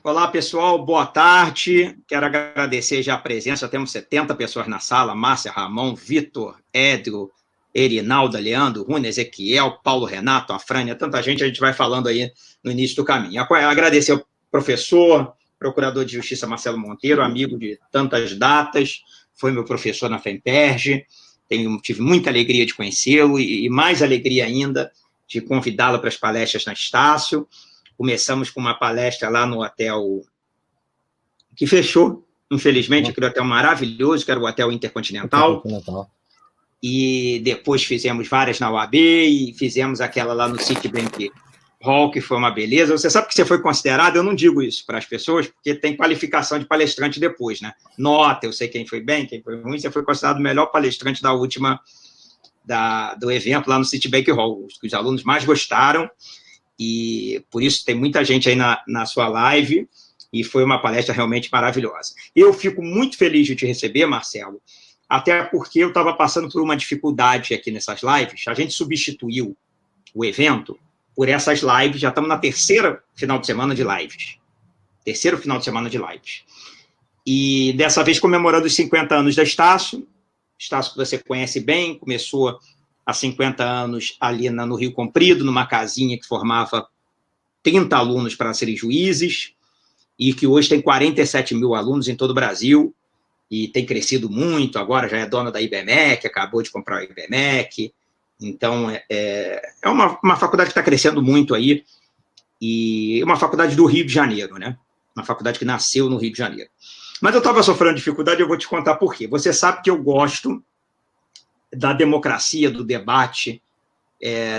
Olá, pessoal, boa tarde. Quero agradecer já a presença, temos 70 pessoas na sala, Márcia, Ramon, Vitor, Édrio, Erinalda, Leandro, Rune, Ezequiel, Paulo Renato, Afrânia, tanta gente, a gente vai falando aí no início do caminho. Agradecer ao professor, procurador de Justiça Marcelo Monteiro, amigo de tantas datas, foi meu professor na FEMPERJ, tive muita alegria de conhecê-lo e mais alegria ainda de convidá-lo para as palestras na Estácio. Começamos com uma palestra lá no hotel que fechou, infelizmente, aquele hotel maravilhoso, que era o Hotel Intercontinental. E depois fizemos várias na UAB e fizemos aquela lá no Citibank Hall, que foi uma beleza. Você sabe que você foi considerado, eu não digo isso para as pessoas, porque tem qualificação de palestrante depois, né? Nota, eu sei quem foi bem, quem foi ruim, você foi considerado o melhor palestrante da última, do evento lá no Citibank Hall, os que os alunos mais gostaram. E por isso tem muita gente aí na sua live, e foi uma palestra realmente maravilhosa. Eu fico muito feliz de te receber, Marcelo, até porque eu estava passando por uma dificuldade aqui nessas lives. A gente substituiu o evento por essas lives, já estamos na terceira final de semana de lives. Terceiro final de semana de lives. E dessa vez comemorando os 50 anos da Estácio que você conhece bem, começou há 50 anos ali no Rio Comprido, numa casinha que formava 30 alunos para serem juízes, e que hoje tem 47 mil alunos em todo o Brasil, e tem crescido muito, agora já é dona da IBMEC, acabou de comprar a IBMEC, então é uma faculdade que está crescendo muito aí, e uma faculdade do Rio de Janeiro, né? Uma faculdade que nasceu no Rio de Janeiro. Mas eu estava sofrendo dificuldade, eu vou te contar por quê. Você sabe que eu gosto da democracia, do debate,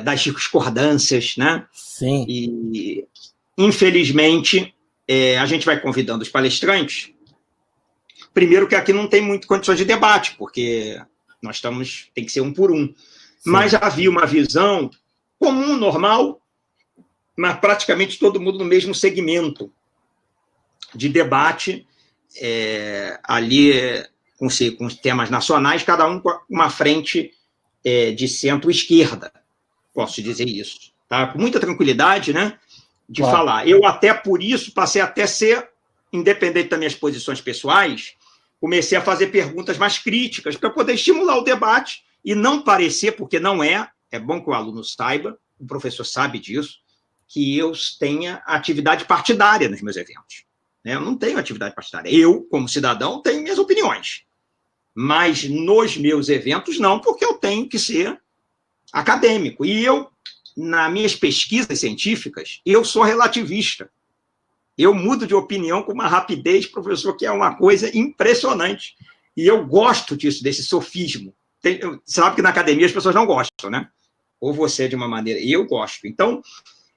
das discordâncias, né? Sim. E, infelizmente, a gente vai convidando os palestrantes. Primeiro que aqui não tem muito condições de debate, porque tem que ser um por um. Sim. Mas havia uma visão comum, normal, mas praticamente todo mundo no mesmo segmento de debate, ali com os temas nacionais, cada um com uma frente de centro-esquerda, posso dizer isso, tá? Com muita tranquilidade, né, de falar. Eu até por isso passei até a ser, independente das minhas posições pessoais, comecei a fazer perguntas mais críticas para poder estimular o debate e não parecer, porque não é bom que o aluno saiba, o professor sabe disso, que eu tenha atividade partidária nos meus eventos. Eu não tenho atividade partidária. Eu, como cidadão, tenho minhas opiniões. Mas nos meus eventos, não, porque eu tenho que ser acadêmico. E eu, nas minhas pesquisas científicas, eu sou relativista. Eu mudo de opinião com uma rapidez, professor, que é uma coisa impressionante. E eu gosto disso, desse sofismo. Sabe que na academia as pessoas não gostam, né? Ou você de uma maneira. Eu gosto. Então,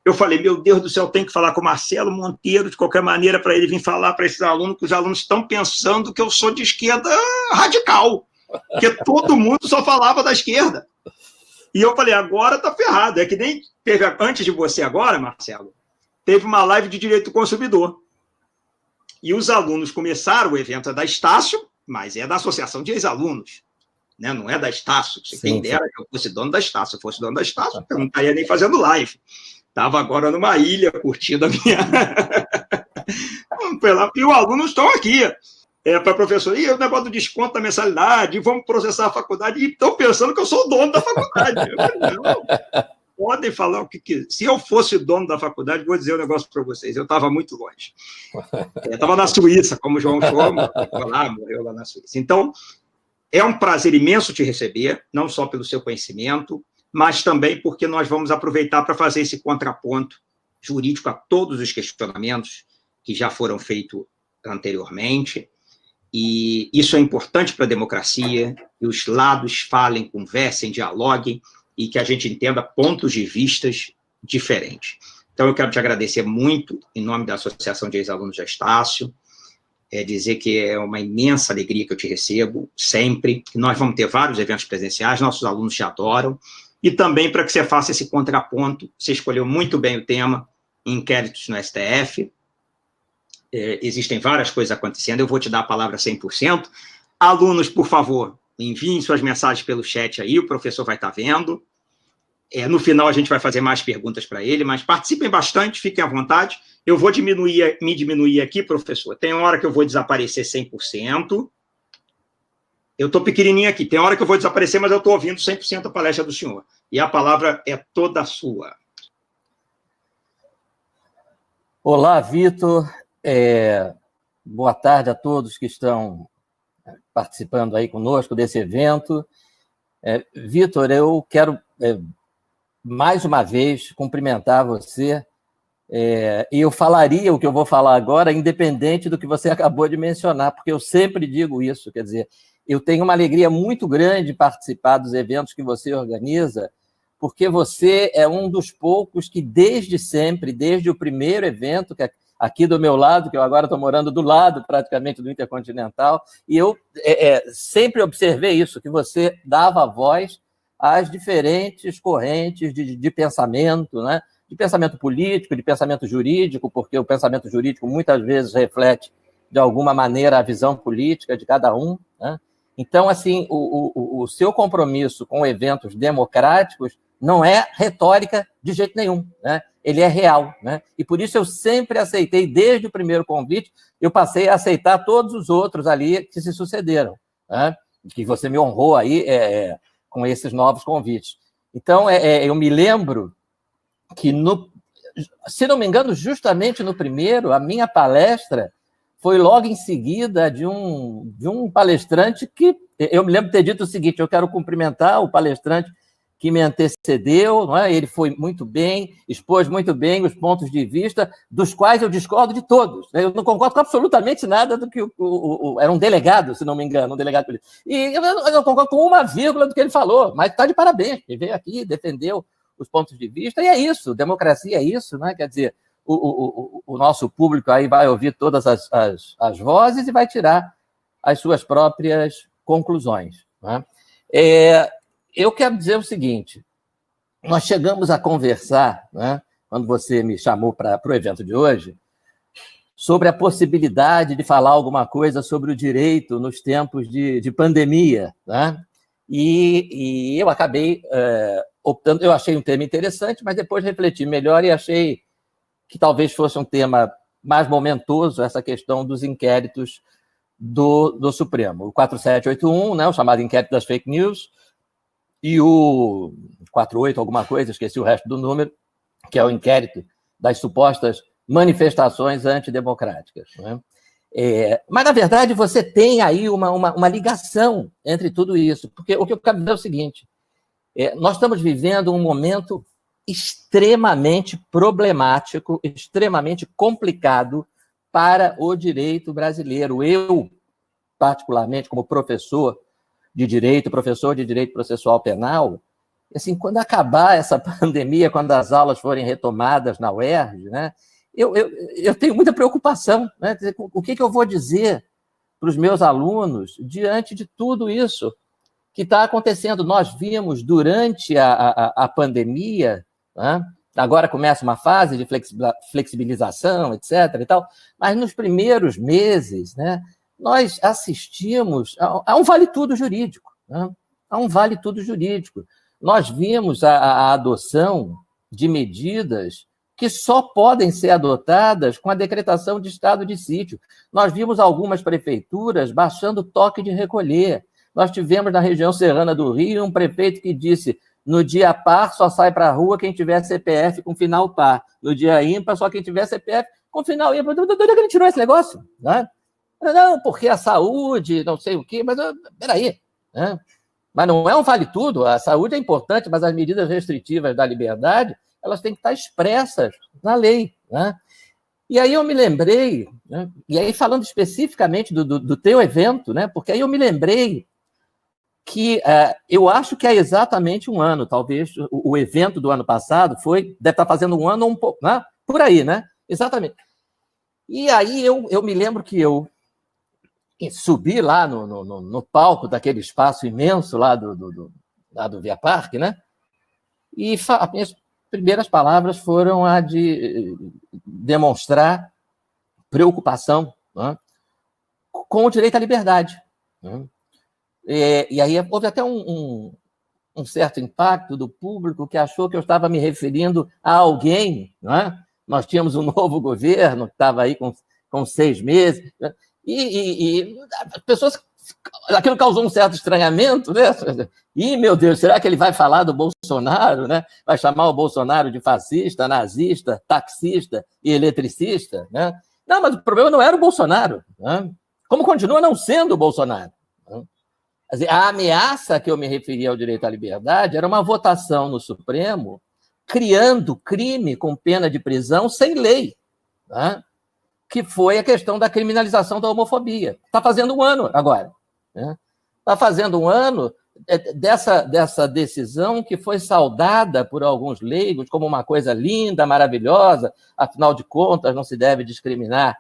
eu falei, meu Deus do céu, tenho que falar com o Marcelo Monteiro, de qualquer maneira, para ele vir falar para esses alunos, que os alunos estão pensando que eu sou de esquerda radical, porque todo mundo só falava da esquerda. E eu falei, agora está ferrado. É que nem teve, antes de você agora, Marcelo, teve uma live de direito do consumidor. E os alunos começaram, o evento é da Estácio, mas é da Associação de Ex-Alunos, né? Não é da Estácio. Quem dera que eu fosse dono da Estácio. Se eu fosse dono da Estácio, eu não estaria nem fazendo live. Estava agora numa ilha, curtindo a minha... E os alunos estão aqui. Para a professora, e o negócio do desconto da mensalidade, vamos processar a faculdade, e estão pensando que eu sou o dono da faculdade. Não, podem falar o que quiser. Se eu fosse dono da faculdade, vou dizer um negócio para vocês, eu estava muito longe. Eu estava na Suíça, como o João Schomo, morreu lá na Suíça. Então, é um prazer imenso te receber, não só pelo seu conhecimento, mas também porque nós vamos aproveitar para fazer esse contraponto jurídico a todos os questionamentos que já foram feitos anteriormente, e isso é importante para a democracia, que os lados falem, conversem, dialoguem, e que a gente entenda pontos de vistas diferentes. Então, eu quero te agradecer muito, em nome da Associação de Ex-Alunos da Estácio, dizer que é uma imensa alegria que eu te recebo, sempre, que nós vamos ter vários eventos presenciais, nossos alunos te adoram, e também para que você faça esse contraponto. Você escolheu muito bem o tema, inquéritos no STF, existem várias coisas acontecendo, eu vou te dar a palavra 100%. Alunos, por favor, enviem suas mensagens pelo chat aí, o professor vai estar vendo. No final, a gente vai fazer mais perguntas para ele, mas participem bastante, fiquem à vontade. Eu vou me diminuir aqui, professor. Tem hora que eu vou desaparecer 100%. Eu estou pequenininho aqui. Tem hora que eu vou desaparecer, mas eu estou ouvindo 100% a palestra do senhor. E a palavra é toda sua. Olá, Vitor. Boa tarde a todos que estão participando aí conosco desse evento. Vitor, eu quero, mais uma vez, cumprimentar você. E eu falaria o que eu vou falar agora, independente do que você acabou de mencionar, porque eu sempre digo isso, quer dizer, eu tenho uma alegria muito grande de participar dos eventos que você organiza, porque você é um dos poucos que, desde sempre, desde o primeiro evento, que é aqui do meu lado, que eu agora estou morando do lado, praticamente, do Intercontinental, e eu sempre observei isso, que você dava voz às diferentes correntes de pensamento, né? De pensamento político, de pensamento jurídico, porque o pensamento jurídico muitas vezes reflete, de alguma maneira, a visão política de cada um, né? Então, assim, o seu compromisso com eventos democráticos não é retórica de jeito nenhum, né? Ele é real, né? E por isso eu sempre aceitei, desde o primeiro convite, eu passei a aceitar todos os outros ali que se sucederam, né? Que você me honrou aí com esses novos convites. Então, eu me lembro que, se não me engano, justamente no primeiro, a minha palestra foi logo em seguida de um palestrante que, eu me lembro de ter dito o seguinte: eu quero cumprimentar o palestrante que me antecedeu, não é? Ele foi muito bem, expôs muito bem os pontos de vista, dos quais eu discordo de todos, né? Eu não concordo com absolutamente nada do que era um delegado, se não me engano, um delegado político. E eu não concordo com uma vírgula do que ele falou, mas está de parabéns, ele veio aqui, defendeu os pontos de vista, e é isso, democracia é isso, né? Quer dizer, o nosso público aí vai ouvir todas as vozes e vai tirar as suas próprias conclusões, né? Eu quero dizer o seguinte: nós chegamos a conversar, né, quando você me chamou para o evento de hoje, sobre a possibilidade de falar alguma coisa sobre o direito nos tempos de pandemia, né? E eu acabei optando. Eu achei um tema interessante, mas depois refleti melhor e achei que talvez fosse um tema mais momentoso, essa questão dos inquéritos do Supremo. O 4781, né, o chamado inquérito das fake news, e o 48 alguma coisa, esqueci o resto do número, que é o inquérito das supostas manifestações antidemocráticas, né? Mas, na verdade, você tem aí uma ligação entre tudo isso, porque o que eu quero dizer é o seguinte: nós estamos vivendo um momento extremamente problemático, extremamente complicado para o direito brasileiro. Eu, particularmente, como professor de direito processual penal, assim, quando acabar essa pandemia, quando as aulas forem retomadas na UERJ, né, eu tenho muita preocupação, né? O que eu vou dizer para os meus alunos diante de tudo isso que está acontecendo? Nós vimos durante a pandemia, né? Agora começa uma fase de flexibilização, etc. e tal, mas nos primeiros meses, né, nós assistimos a um vale-tudo jurídico, né? A um vale-tudo jurídico. Nós vimos a adoção de medidas que só podem ser adotadas com a decretação de estado de sítio. Nós vimos algumas prefeituras baixando o toque de recolher. Nós tivemos na região serrana do Rio um prefeito que disse: no dia par só sai para a rua quem tiver CPF com final par. No dia ímpar só quem tiver CPF com final ímpar. De onde ele tirou esse negócio, né? Não, porque a saúde, não sei o quê, mas peraí, né? Mas não é um vale-tudo. A saúde é importante, mas as medidas restritivas da liberdade, elas têm que estar expressas na lei, né? E aí eu me lembrei, né? E aí falando especificamente do teu evento, né? Porque aí eu me lembrei que eu acho que há exatamente um ano, talvez o evento do ano passado deve estar fazendo um ano ou um pouco, né? Por aí, né? Exatamente. E aí eu me lembro que eu subi lá no palco daquele espaço imenso lá do Via Parque, né? E as minhas primeiras palavras foram a de demonstrar preocupação, né, com o direito à liberdade, né? E aí houve até um um certo impacto do público que achou que eu estava me referindo a alguém, não é? Nós tínhamos um novo governo que estava aí com 6 meses, né? E as pessoas... Aquilo causou um certo estranhamento, né? Ih, meu Deus, será que ele vai falar do Bolsonaro, né? Vai chamar o Bolsonaro de fascista, nazista, taxista e eletricista, né? Não, mas o problema não era o Bolsonaro, né? Como continua não sendo o Bolsonaro, né? A ameaça que eu me referi ao direito à liberdade era uma votação no Supremo criando crime com pena de prisão sem lei, né? Que foi a questão da criminalização da homofobia. Está fazendo um ano agora, né? Está fazendo um ano dessa decisão que foi saudada por alguns leigos como uma coisa linda, maravilhosa, afinal de contas não se deve discriminar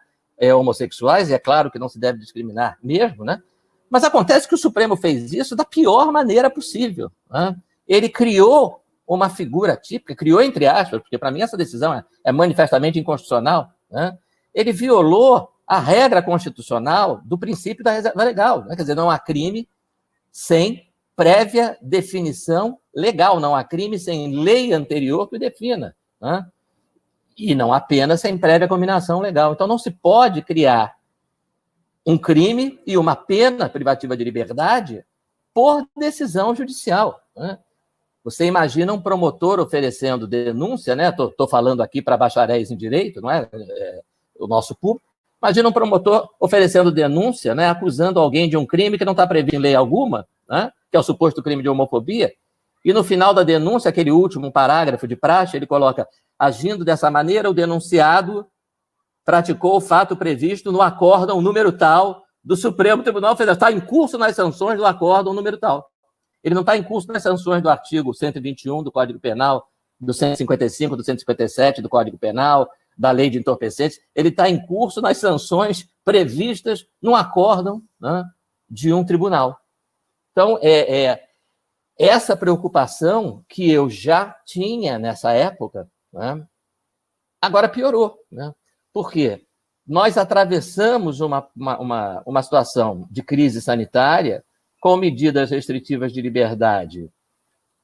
homossexuais, e é claro que não se deve discriminar mesmo, né? Mas acontece que o Supremo fez isso da pior maneira possível, né? Ele criou uma figura típica, criou entre aspas, porque para mim essa decisão é manifestamente inconstitucional, né? Ele violou a regra constitucional do princípio da reserva legal, né? Quer dizer, não há crime sem prévia definição legal, não há crime sem lei anterior que o defina, né? E não há pena sem prévia combinação legal. Então não se pode criar um crime e uma pena privativa de liberdade por decisão judicial, né? Você imagina um promotor oferecendo denúncia, né? Estou falando aqui para bacharéis em direito, não é? O nosso público. Imagina um promotor oferecendo denúncia, né? Acusando alguém de um crime que não está previsto em lei alguma, né? Que é o suposto crime de homofobia, e no final da denúncia, aquele último parágrafo de praxe, ele coloca: agindo dessa maneira, o denunciado praticou o fato previsto no acórdão número tal do Supremo Tribunal Federal. Está em curso nas sanções do acórdão número tal. Ele não está em curso nas sanções do artigo 121 do Código Penal, do 155, do 157 do Código Penal, da Lei de Entorpecentes. Ele está em curso nas sanções previstas no acórdão, né, de um tribunal. Então, essa preocupação que eu já tinha nessa época, né, agora piorou, né? Por quê? Nós atravessamos uma situação de crise sanitária com medidas restritivas de liberdade,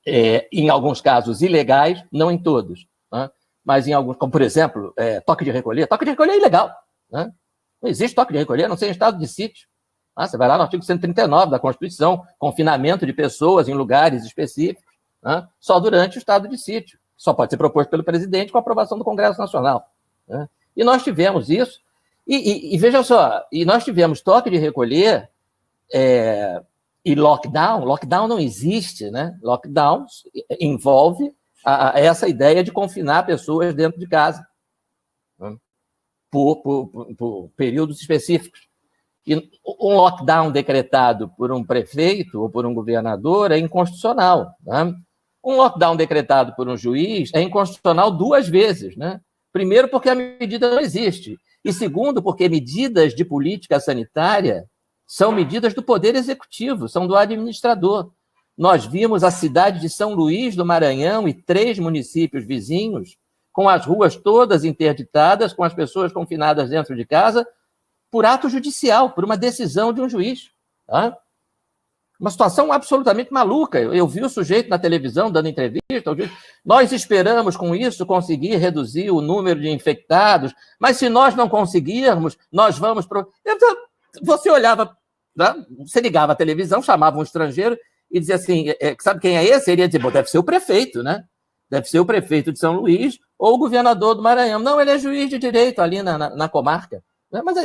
em alguns casos ilegais, não em todos, né? Mas em alguns, como por exemplo, toque de recolher. Toque de recolher é ilegal, né? Não existe toque de recolher, a não ser em estado de sítio. Você vai lá no artigo 139 da Constituição, confinamento de pessoas em lugares específicos, né? Só durante o estado de sítio. Só pode ser proposto pelo presidente com aprovação do Congresso Nacional, né? E nós tivemos isso. E veja só, e nós tivemos toque de recolher e lockdown. Lockdown não existe, né? Lockdown envolve essa ideia de confinar pessoas dentro de casa, né? Por períodos específicos. E um lockdown decretado por um prefeito ou por um governador é inconstitucional, né? Um lockdown decretado por um juiz é inconstitucional 2 vezes, né? Primeiro, porque a medida não existe. E segundo, porque medidas de política sanitária são medidas do Poder Executivo, são do administrador. Nós vimos a cidade de São Luís do Maranhão e 3 municípios vizinhos com as ruas todas interditadas, com as pessoas confinadas dentro de casa, por ato judicial, por uma decisão de um juiz, tá? Uma situação absolutamente maluca. Eu vi o sujeito na televisão dando entrevista. Nós esperamos, com isso, conseguir reduzir o número de infectados, mas se nós não conseguirmos, nós vamos... Você olhava, né? Você ligava a televisão, chamava um estrangeiro e dizia assim, sabe quem é esse? Ele ia dizer, deve ser o prefeito, né? Deve ser o prefeito de São Luís ou o governador do Maranhão. Não, ele é juiz de direito ali na comarca. Mas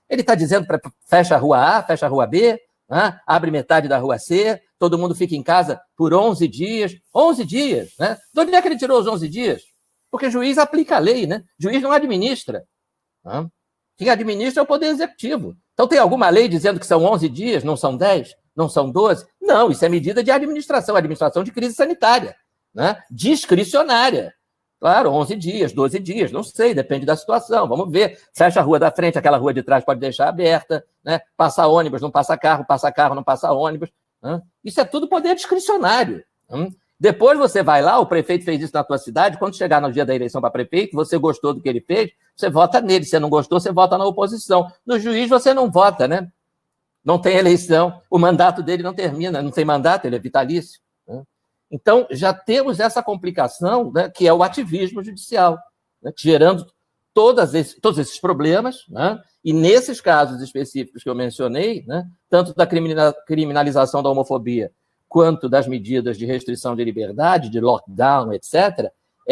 ele está dizendo para fecha a rua A, fecha a rua B, né? Abre metade da rua C, todo mundo fica em casa por 11 dias. 11 dias, né? De onde é que ele tirou os 11 dias? Porque juiz aplica a lei, né? Juiz não administra, né? Quem administra é o Poder Executivo. Então tem alguma lei dizendo que são 11 dias, não são 10, não são 12? Não, isso é medida de administração de crise sanitária, né? Discricionária. Claro, 11 dias, 12 dias, não sei, depende da situação, vamos ver. Fecha a rua da frente, aquela rua de trás pode deixar aberta, né? Passa ônibus, não passa carro, não passa ônibus, né? Isso é tudo poder discricionário, né? Depois você vai lá, o prefeito fez isso na tua cidade, quando chegar no dia da eleição para prefeito, você gostou do que ele fez, você vota nele, se não gostou, você vota na oposição. No juiz você não vota, né? Não tem eleição, o mandato dele não termina, não tem mandato, ele é vitalício, né? Então, já temos essa complicação, né, que é o ativismo judicial, né, gerando todos esses problemas, né, e nesses casos específicos que eu mencionei, né, tanto da criminalização da homofobia quanto das medidas de restrição de liberdade, de lockdown, etc.,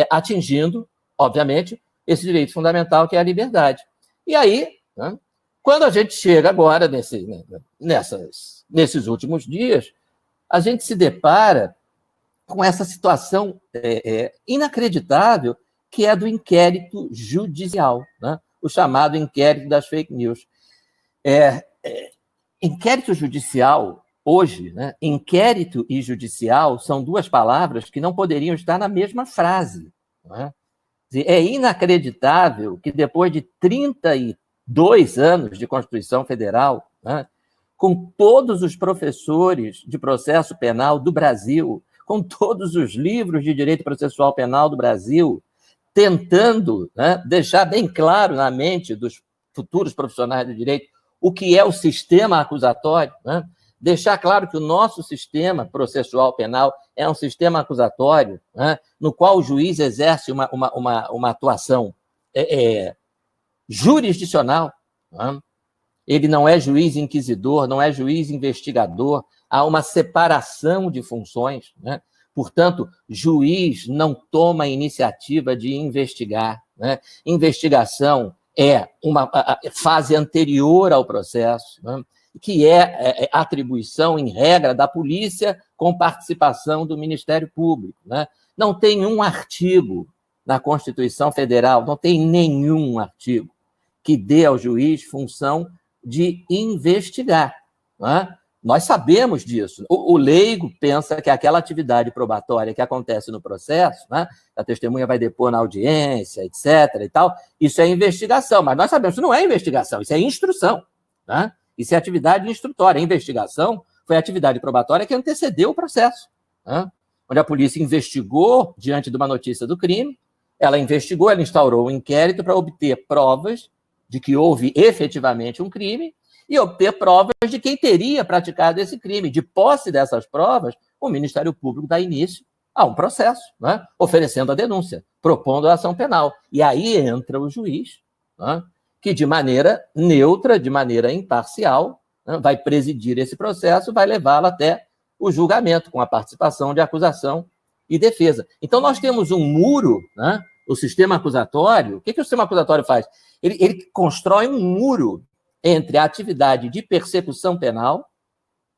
atingindo, obviamente, esse direito fundamental que é a liberdade. E aí, né, quando a gente chega agora, nesses últimos dias, a gente se depara com essa situação inacreditável que é do inquérito judicial, né? O chamado inquérito das fake news. Inquérito judicial, hoje, né? Inquérito e judicial são duas palavras que não poderiam estar na mesma frase. Né? É inacreditável que depois de 32 anos de Constituição Federal, né, com todos os professores de processo penal do Brasil, com todos os livros de direito processual penal do Brasil, tentando, né, deixar bem claro na mente dos futuros profissionais do direito o que é o sistema acusatório, né, deixar claro que o nosso sistema processual penal é um sistema acusatório, né, no qual o juiz exerce uma atuação jurisdicional, né? Ele não é juiz inquisidor, não é juiz investigador, há uma separação de funções, né? Portanto, juiz não toma a iniciativa de investigar, né? Investigação é uma fase anterior ao processo, né? Que é atribuição, em regra, da polícia com participação do Ministério Público, né? Não tem um artigo na Constituição Federal, não tem nenhum artigo que dê ao juiz função de investigar. Né? Nós sabemos disso. O leigo pensa que aquela atividade probatória que acontece no processo, né, a testemunha vai depor na audiência, etc. e tal, isso é investigação, mas nós sabemos que isso não é investigação, isso é instrução. Né? Isso é atividade instrutória. A investigação foi a atividade probatória que antecedeu o processo, né? Onde a polícia investigou diante de uma notícia do crime, ela investigou, ela instaurou um inquérito para obter provas de que houve efetivamente um crime e obter provas de quem teria praticado esse crime. De posse dessas provas, o Ministério Público dá início a um processo, né, oferecendo a denúncia, propondo a ação penal. E aí entra o juiz, né, que de maneira neutra, de maneira imparcial, né, vai presidir esse processo, vai levá-lo até o julgamento, com a participação de acusação e defesa. Então, nós temos um muro, né, o sistema acusatório. O que o sistema acusatório faz? Ele constrói um muro entre a atividade de persecução penal.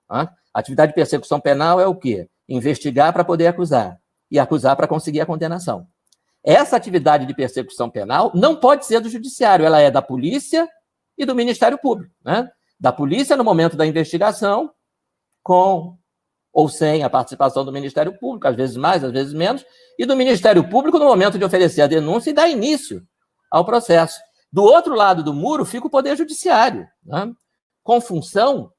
Tá? A atividade de persecução penal é o quê? Investigar para poder acusar, e acusar para conseguir a condenação. Essa atividade de persecução penal não pode ser do judiciário, ela é da polícia e do Ministério Público. Né? Da polícia no momento da investigação, com ou sem a participação do Ministério Público, às vezes mais, às vezes menos, e do Ministério Público no momento de oferecer a denúncia e dar início ao processo. Do outro lado do muro fica o Poder Judiciário, né, com função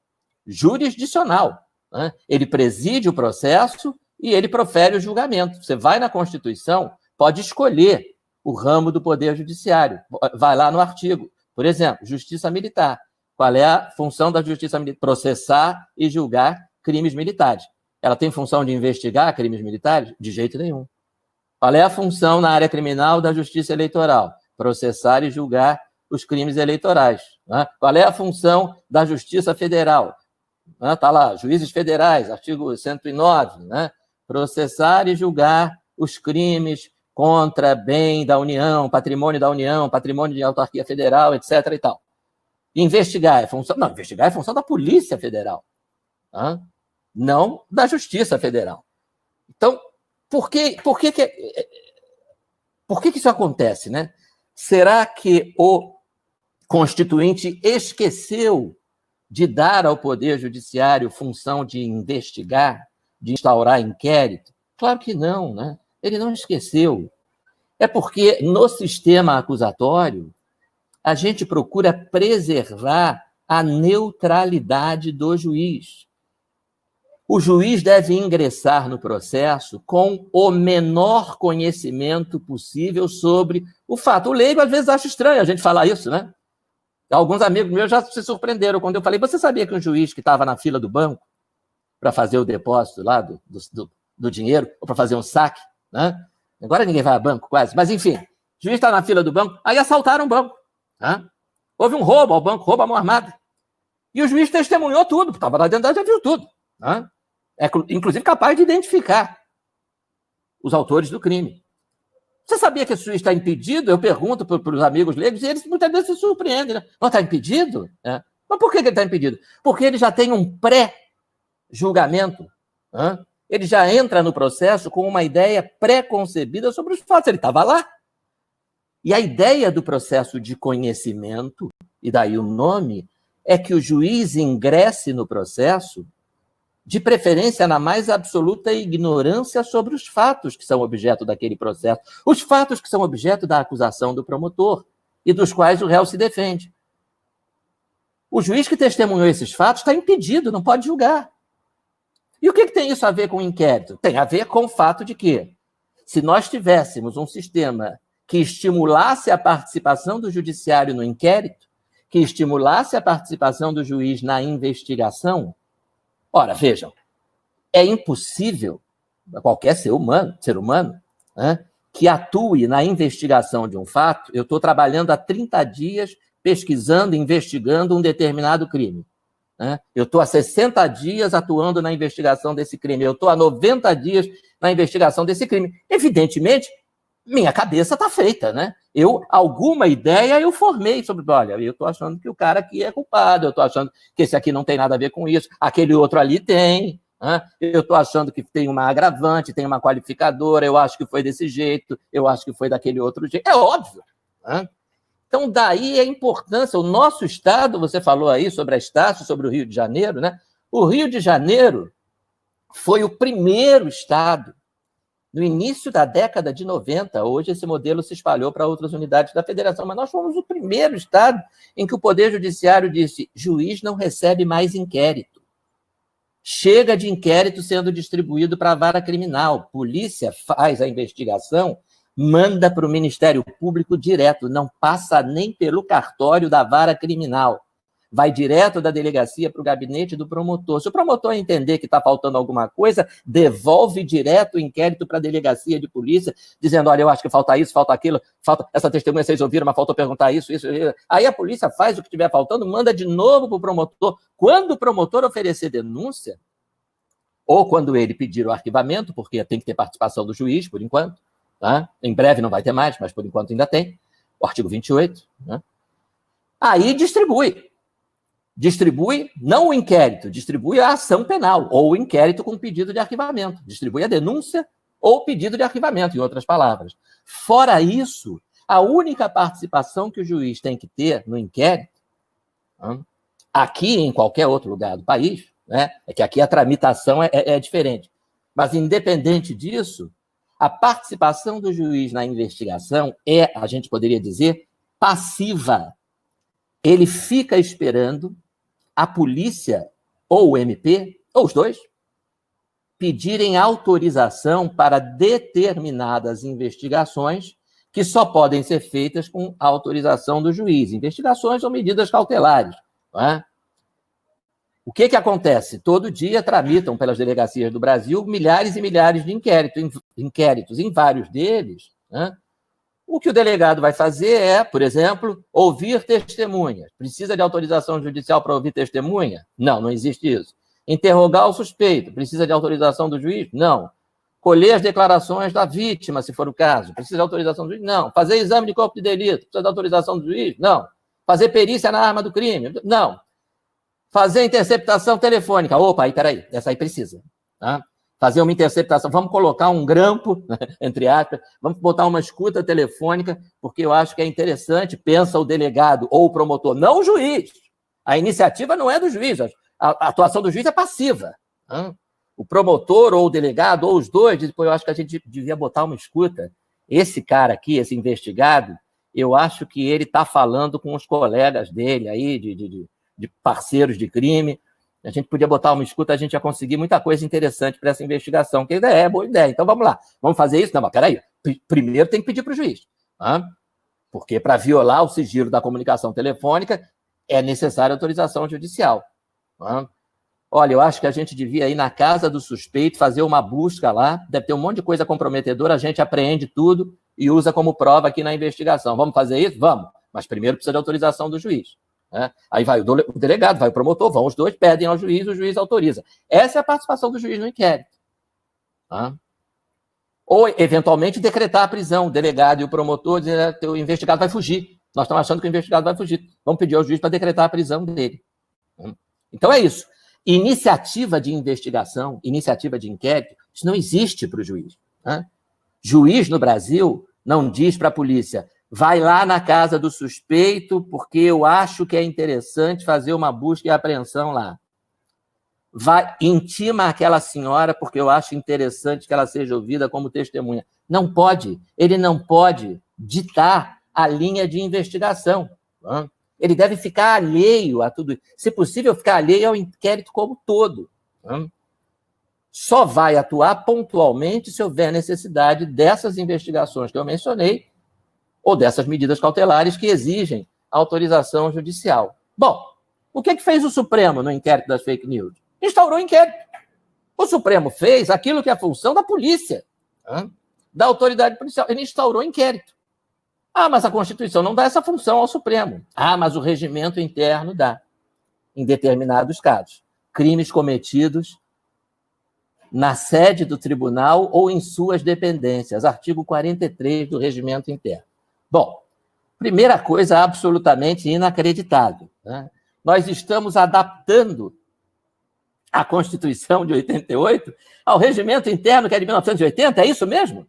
jurisdicional. Né? Ele preside o processo e ele profere o julgamento. Você vai na Constituição, pode escolher o ramo do Poder Judiciário. Vai lá no artigo. Por exemplo, Justiça Militar. Qual é a função da Justiça Militar? Processar e julgar crimes militares. Ela tem função de investigar crimes militares? De jeito nenhum. Qual é a função na área criminal da Justiça Eleitoral? Processar e julgar os crimes eleitorais. Né? Qual é a função da Justiça Federal? Está lá, juízes federais, artigo 109, né? Processar e julgar os crimes contra bem da União, patrimônio de autarquia federal, etc. e tal. Investigar é função... Não, investigar é função da Polícia Federal, tá? Não da Justiça Federal. Então, por que isso acontece, né? Será que o Constituinte esqueceu de dar ao Poder Judiciário função de investigar, de instaurar inquérito? Claro que não, né? Ele não esqueceu. É porque no sistema acusatório a gente procura preservar a neutralidade do juiz. O juiz deve ingressar no processo com o menor conhecimento possível sobre o fato. O leigo, às vezes, acha estranho a gente falar isso, né? Alguns amigos meus já se surpreenderam quando eu falei: você sabia que um juiz que estava na fila do banco para fazer o depósito lá do dinheiro ou para fazer um saque, né? Agora ninguém vai a banco quase, mas enfim, o juiz está na fila do banco, aí assaltaram o banco, né? Houve um roubo ao banco, roubo à mão armada, e o juiz testemunhou tudo, estava lá dentro, já viu tudo, né? É inclusive capaz de identificar os autores do crime. Você sabia que esse juiz está impedido? Eu pergunto para os amigos leigos e eles muitas vezes se surpreendem, né? Não está impedido? É. Mas por que ele está impedido? Porque ele já tem um pré-julgamento, né? Ele já entra no processo com uma ideia pré-concebida sobre os fatos. Ele estava lá. E a ideia do processo de conhecimento, e daí o nome, é que o juiz ingresse no processo, de preferência na mais absoluta ignorância sobre os fatos que são objeto daquele processo, os fatos que são objeto da acusação do promotor e dos quais o réu se defende. O juiz que testemunhou esses fatos está impedido, não pode julgar. E o que tem isso a ver com o inquérito? Tem a ver com o fato de que, se nós tivéssemos um sistema que estimulasse a participação do judiciário no inquérito, que estimulasse a participação do juiz na investigação, ora, vejam, é impossível qualquer ser humano, né, que atue na investigação de um fato. Eu estou trabalhando há 30 dias pesquisando, investigando um determinado crime. Né? Eu estou há 60 dias atuando na investigação desse crime. Eu estou há 90 dias na investigação desse crime. Evidentemente, minha cabeça está feita, né? Alguma ideia eu formei sobre, olha, eu estou achando que o cara aqui é culpado, eu estou achando que esse aqui não tem nada a ver com isso, aquele outro ali tem, né? Eu estou achando que tem uma agravante, tem uma qualificadora, eu acho que foi desse jeito, eu acho que foi daquele outro jeito. É óbvio, né? Então, daí a importância, o nosso Estado, você falou aí sobre a Estácio, sobre o Rio de Janeiro, né? O Rio de Janeiro foi o primeiro Estado, no início da década de 90, hoje esse modelo se espalhou para outras unidades da federação, mas nós fomos o primeiro Estado em que o Poder Judiciário disse: juiz não recebe mais inquérito. Chega de inquérito sendo distribuído para a vara criminal. Polícia faz a investigação, manda para o Ministério Público direto, não passa nem pelo cartório da vara criminal. Vai direto da delegacia para o gabinete do promotor. Se o promotor entender que está faltando alguma coisa, devolve direto o inquérito para a delegacia de polícia, dizendo, olha, eu acho que falta isso, falta aquilo, falta essa testemunha, vocês ouviram, mas faltou perguntar isso. Aí a polícia faz o que estiver faltando, manda de novo para o promotor. Quando o promotor oferecer denúncia, ou quando ele pedir o arquivamento, porque tem que ter participação do juiz, por enquanto, tá? Em breve não vai ter mais, mas por enquanto ainda tem, o artigo 28, né? Aí distribui não o inquérito, distribui a ação penal, ou o inquérito com pedido de arquivamento. Distribui a denúncia ou pedido de arquivamento, em outras palavras. Fora isso, a única participação que o juiz tem que ter no inquérito, aqui e em qualquer outro lugar do país, né, é que aqui a tramitação é diferente, mas independente disso, a participação do juiz na investigação é, a gente poderia dizer, passiva. Ele fica esperando a polícia ou o MP, ou os dois, pedirem autorização para determinadas investigações que só podem ser feitas com autorização do juiz. Investigações ou medidas cautelares. Não é? O que acontece? Todo dia tramitam pelas delegacias do Brasil milhares e milhares de inquéritos. Em vários deles, né? O que o delegado vai fazer é, por exemplo, ouvir testemunhas. Precisa de autorização judicial para ouvir testemunha? Não, não existe isso. Interrogar o suspeito. Precisa de autorização do juiz? Não. Colher as declarações da vítima, se for o caso. Precisa de autorização do juiz? Não. Fazer exame de corpo de delito. Precisa de autorização do juiz? Não. Fazer perícia na arma do crime? Não. Fazer interceptação telefônica? Opa, aí, peraí, essa aí precisa. Tá? Fazer uma interceptação, vamos colocar um grampo, entre aspas, vamos botar uma escuta telefônica, porque eu acho que é interessante, pensa o delegado ou o promotor, não o juiz. A iniciativa não é do juiz, a atuação do juiz é passiva. O promotor ou o delegado, ou os dois, dizem, pô, eu acho que a gente devia botar uma escuta. Esse cara aqui, esse investigado, eu acho que ele está falando com os colegas dele aí, de parceiros de crime. A gente podia botar uma escuta, a gente ia conseguir muita coisa interessante para essa investigação, que é boa ideia. Então, vamos lá. Vamos fazer isso? Não, mas peraí. Primeiro tem que pedir para o juiz. Porque para violar o sigilo da comunicação telefônica é necessária autorização judicial. olha, eu acho que a gente devia ir na casa do suspeito, fazer uma busca lá, deve ter um monte de coisa comprometedora, a gente apreende tudo e usa como prova aqui na investigação. Vamos fazer isso? Vamos. Mas primeiro precisa de autorização do juiz. Né? Aí vai o delegado, vai o promotor, vão os dois, pedem ao juiz, o juiz autoriza. Essa é a participação do juiz no inquérito. Tá? Ou, eventualmente, decretar a prisão, o delegado e o promotor dizer que o investigado vai fugir. Nós estamos achando que o investigado vai fugir. Vamos pedir ao juiz para decretar a prisão dele. Então é isso. Iniciativa de investigação, iniciativa de inquérito, isso não existe para o juiz. Né? Juiz no Brasil não diz para a polícia, vai lá na casa do suspeito porque eu acho que é interessante fazer uma busca e apreensão lá. Intima aquela senhora porque eu acho interessante que ela seja ouvida como testemunha. Não pode. Ele não pode ditar a linha de investigação. Né? Ele deve ficar alheio a tudo isso. Se possível, ficar alheio ao inquérito como todo. Né? Só vai atuar pontualmente se houver necessidade dessas investigações que eu mencionei ou dessas medidas cautelares que exigem autorização judicial. Bom, o que fez o Supremo no inquérito das fake news? Instaurou inquérito. O Supremo fez aquilo que é a função da polícia, da autoridade policial. Ele instaurou inquérito. Ah, mas a Constituição não dá essa função ao Supremo. Ah, mas o regimento interno dá, em determinados casos. Crimes cometidos na sede do tribunal ou em suas dependências. Artigo 43 do regimento interno. Bom, primeira coisa absolutamente inacreditável. Né? Nós estamos adaptando a Constituição de 88 ao regimento interno que é de 1980, é isso mesmo?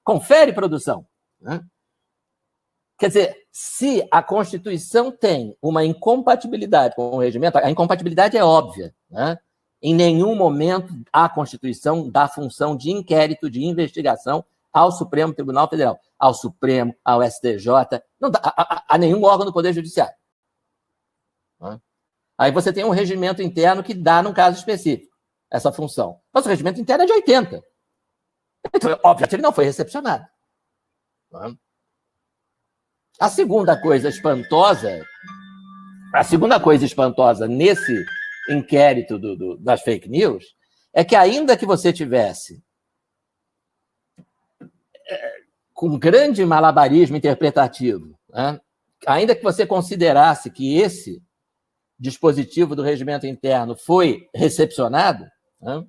Confere, produção. Quer dizer, se a Constituição tem uma incompatibilidade com o regimento, a incompatibilidade é óbvia. Né? Em nenhum momento a Constituição dá função de inquérito, de investigação ao Supremo Tribunal Federal, ao Supremo, ao STJ, não dá a nenhum órgão do Poder Judiciário. Aí você tem um regimento interno que dá, num caso específico, essa função. Mas o regimento interno é de 80. Então, obviamente, ele não foi recepcionado. A segunda coisa espantosa nesse inquérito das fake news é que, ainda que você tivesse com grande malabarismo interpretativo, né, ainda que você considerasse que esse dispositivo do regimento interno foi recepcionado, né,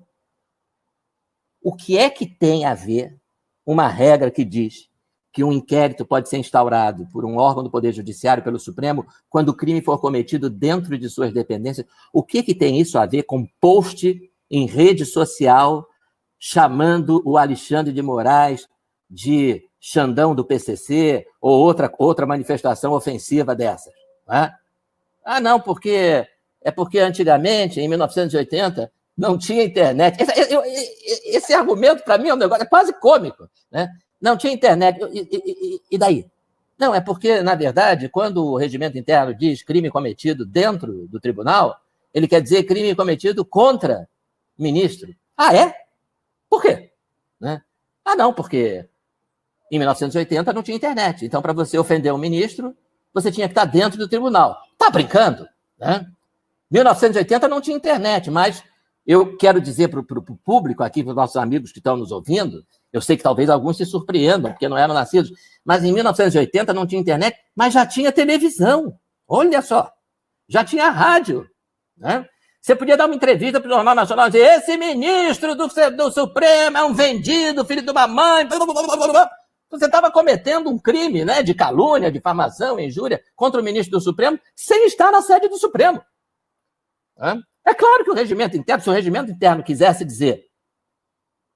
o que é que tem a ver uma regra que diz que um inquérito pode ser instaurado por um órgão do Poder Judiciário, pelo Supremo, quando o crime for cometido dentro de suas dependências? O que tem isso a ver com post em rede social chamando o Alexandre de Moraes de Xandão do PCC ou outra manifestação ofensiva dessas? Né? Ah, não, porque antigamente, em 1980, não tinha internet. Esse argumento, para mim, é um negócio quase cômico. Né? Não tinha internet. E daí? Não, é porque, na verdade, quando o regimento interno diz crime cometido dentro do tribunal, ele quer dizer crime cometido contra ministro. Ah, é? Por quê? Né? Ah, não, porque em 1980 não tinha internet. Então, para você ofender um ministro, você tinha que estar dentro do tribunal. Tá brincando? Né? 1980 não tinha internet, mas eu quero dizer para o público aqui, para os nossos amigos que estão nos ouvindo, eu sei que talvez alguns se surpreendam, porque não eram nascidos, mas em 1980 não tinha internet, mas já tinha televisão. Olha só, já tinha rádio. Né? Você podia dar uma entrevista para o Jornal Nacional e dizer: esse ministro do Supremo é um vendido, filho de uma mãe. Blá, blá, blá, blá, blá. Você estava cometendo um crime, né, de calúnia, difamação, injúria contra o ministro do Supremo sem estar na sede do Supremo. É claro que o regimento interno, se o regimento interno quisesse dizer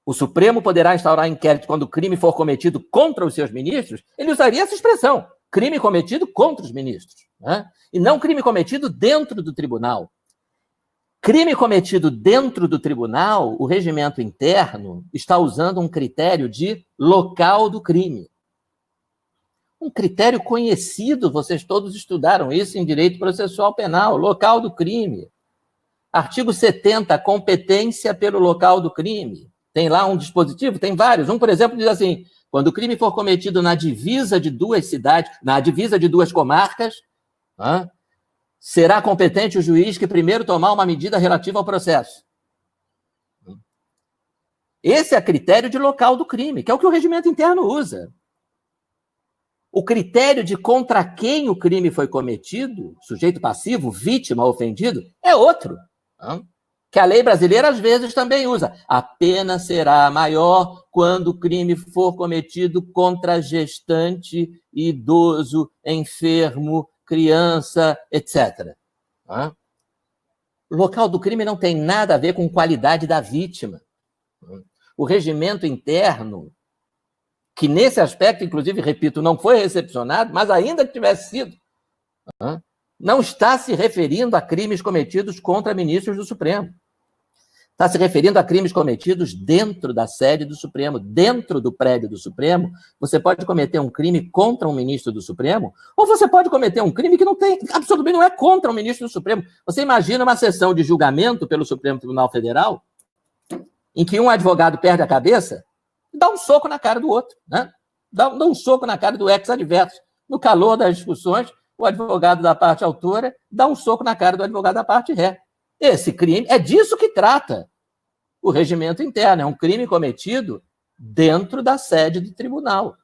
o Supremo poderá instaurar inquérito quando o crime for cometido contra os seus ministros, ele usaria essa expressão, crime cometido contra os ministros, né? E não crime cometido dentro do tribunal. Crime cometido dentro do tribunal, o regimento interno está usando um critério de local do crime. Um critério conhecido, vocês todos estudaram isso em direito processual penal, local do crime. Artigo 70, competência pelo local do crime. Tem lá um dispositivo, tem vários. Um, por exemplo, diz assim: quando o crime for cometido na divisa de duas cidades, na divisa de duas comarcas, será competente o juiz que primeiro tomar uma medida relativa ao processo. Esse é critério de local do crime, que é o que o regimento interno usa. O critério de contra quem o crime foi cometido, sujeito passivo, vítima, ofendido, é outro. Que a lei brasileira, às vezes, também usa. A pena será maior quando o crime for cometido contra gestante, idoso, enfermo, criança, etc. O local do crime não tem nada a ver com qualidade da vítima. O regimento interno, que nesse aspecto, inclusive, repito, não foi recepcionado, mas ainda que tivesse sido, não está se referindo a crimes cometidos contra ministros do Supremo. Está se referindo a crimes cometidos dentro da sede do Supremo, dentro do prédio do Supremo. Você pode cometer um crime contra um ministro do Supremo, ou você pode cometer um crime que não tem, absolutamente não é contra um ministro do Supremo. Você imagina uma sessão de julgamento pelo Supremo Tribunal Federal, em que um advogado perde a cabeça e dá um soco na cara do outro, né? Dá um soco na cara do ex-adverso. No calor das discussões, o advogado da parte autora dá um soco na cara do advogado da parte ré. Esse crime, é disso que trata o regimento interno, é um crime cometido dentro da sede do tribunal.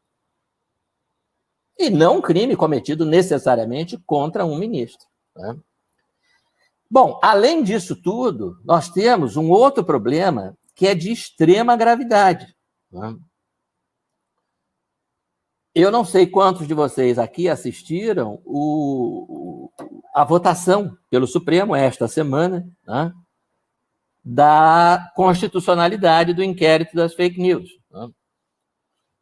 E não um crime cometido necessariamente contra um ministro, né? Bom, além disso tudo, nós temos um outro problema que é de extrema gravidade, né? Eu não sei quantos de vocês aqui assistiram a votação pelo Supremo esta semana, né, da constitucionalidade do inquérito das fake news, né?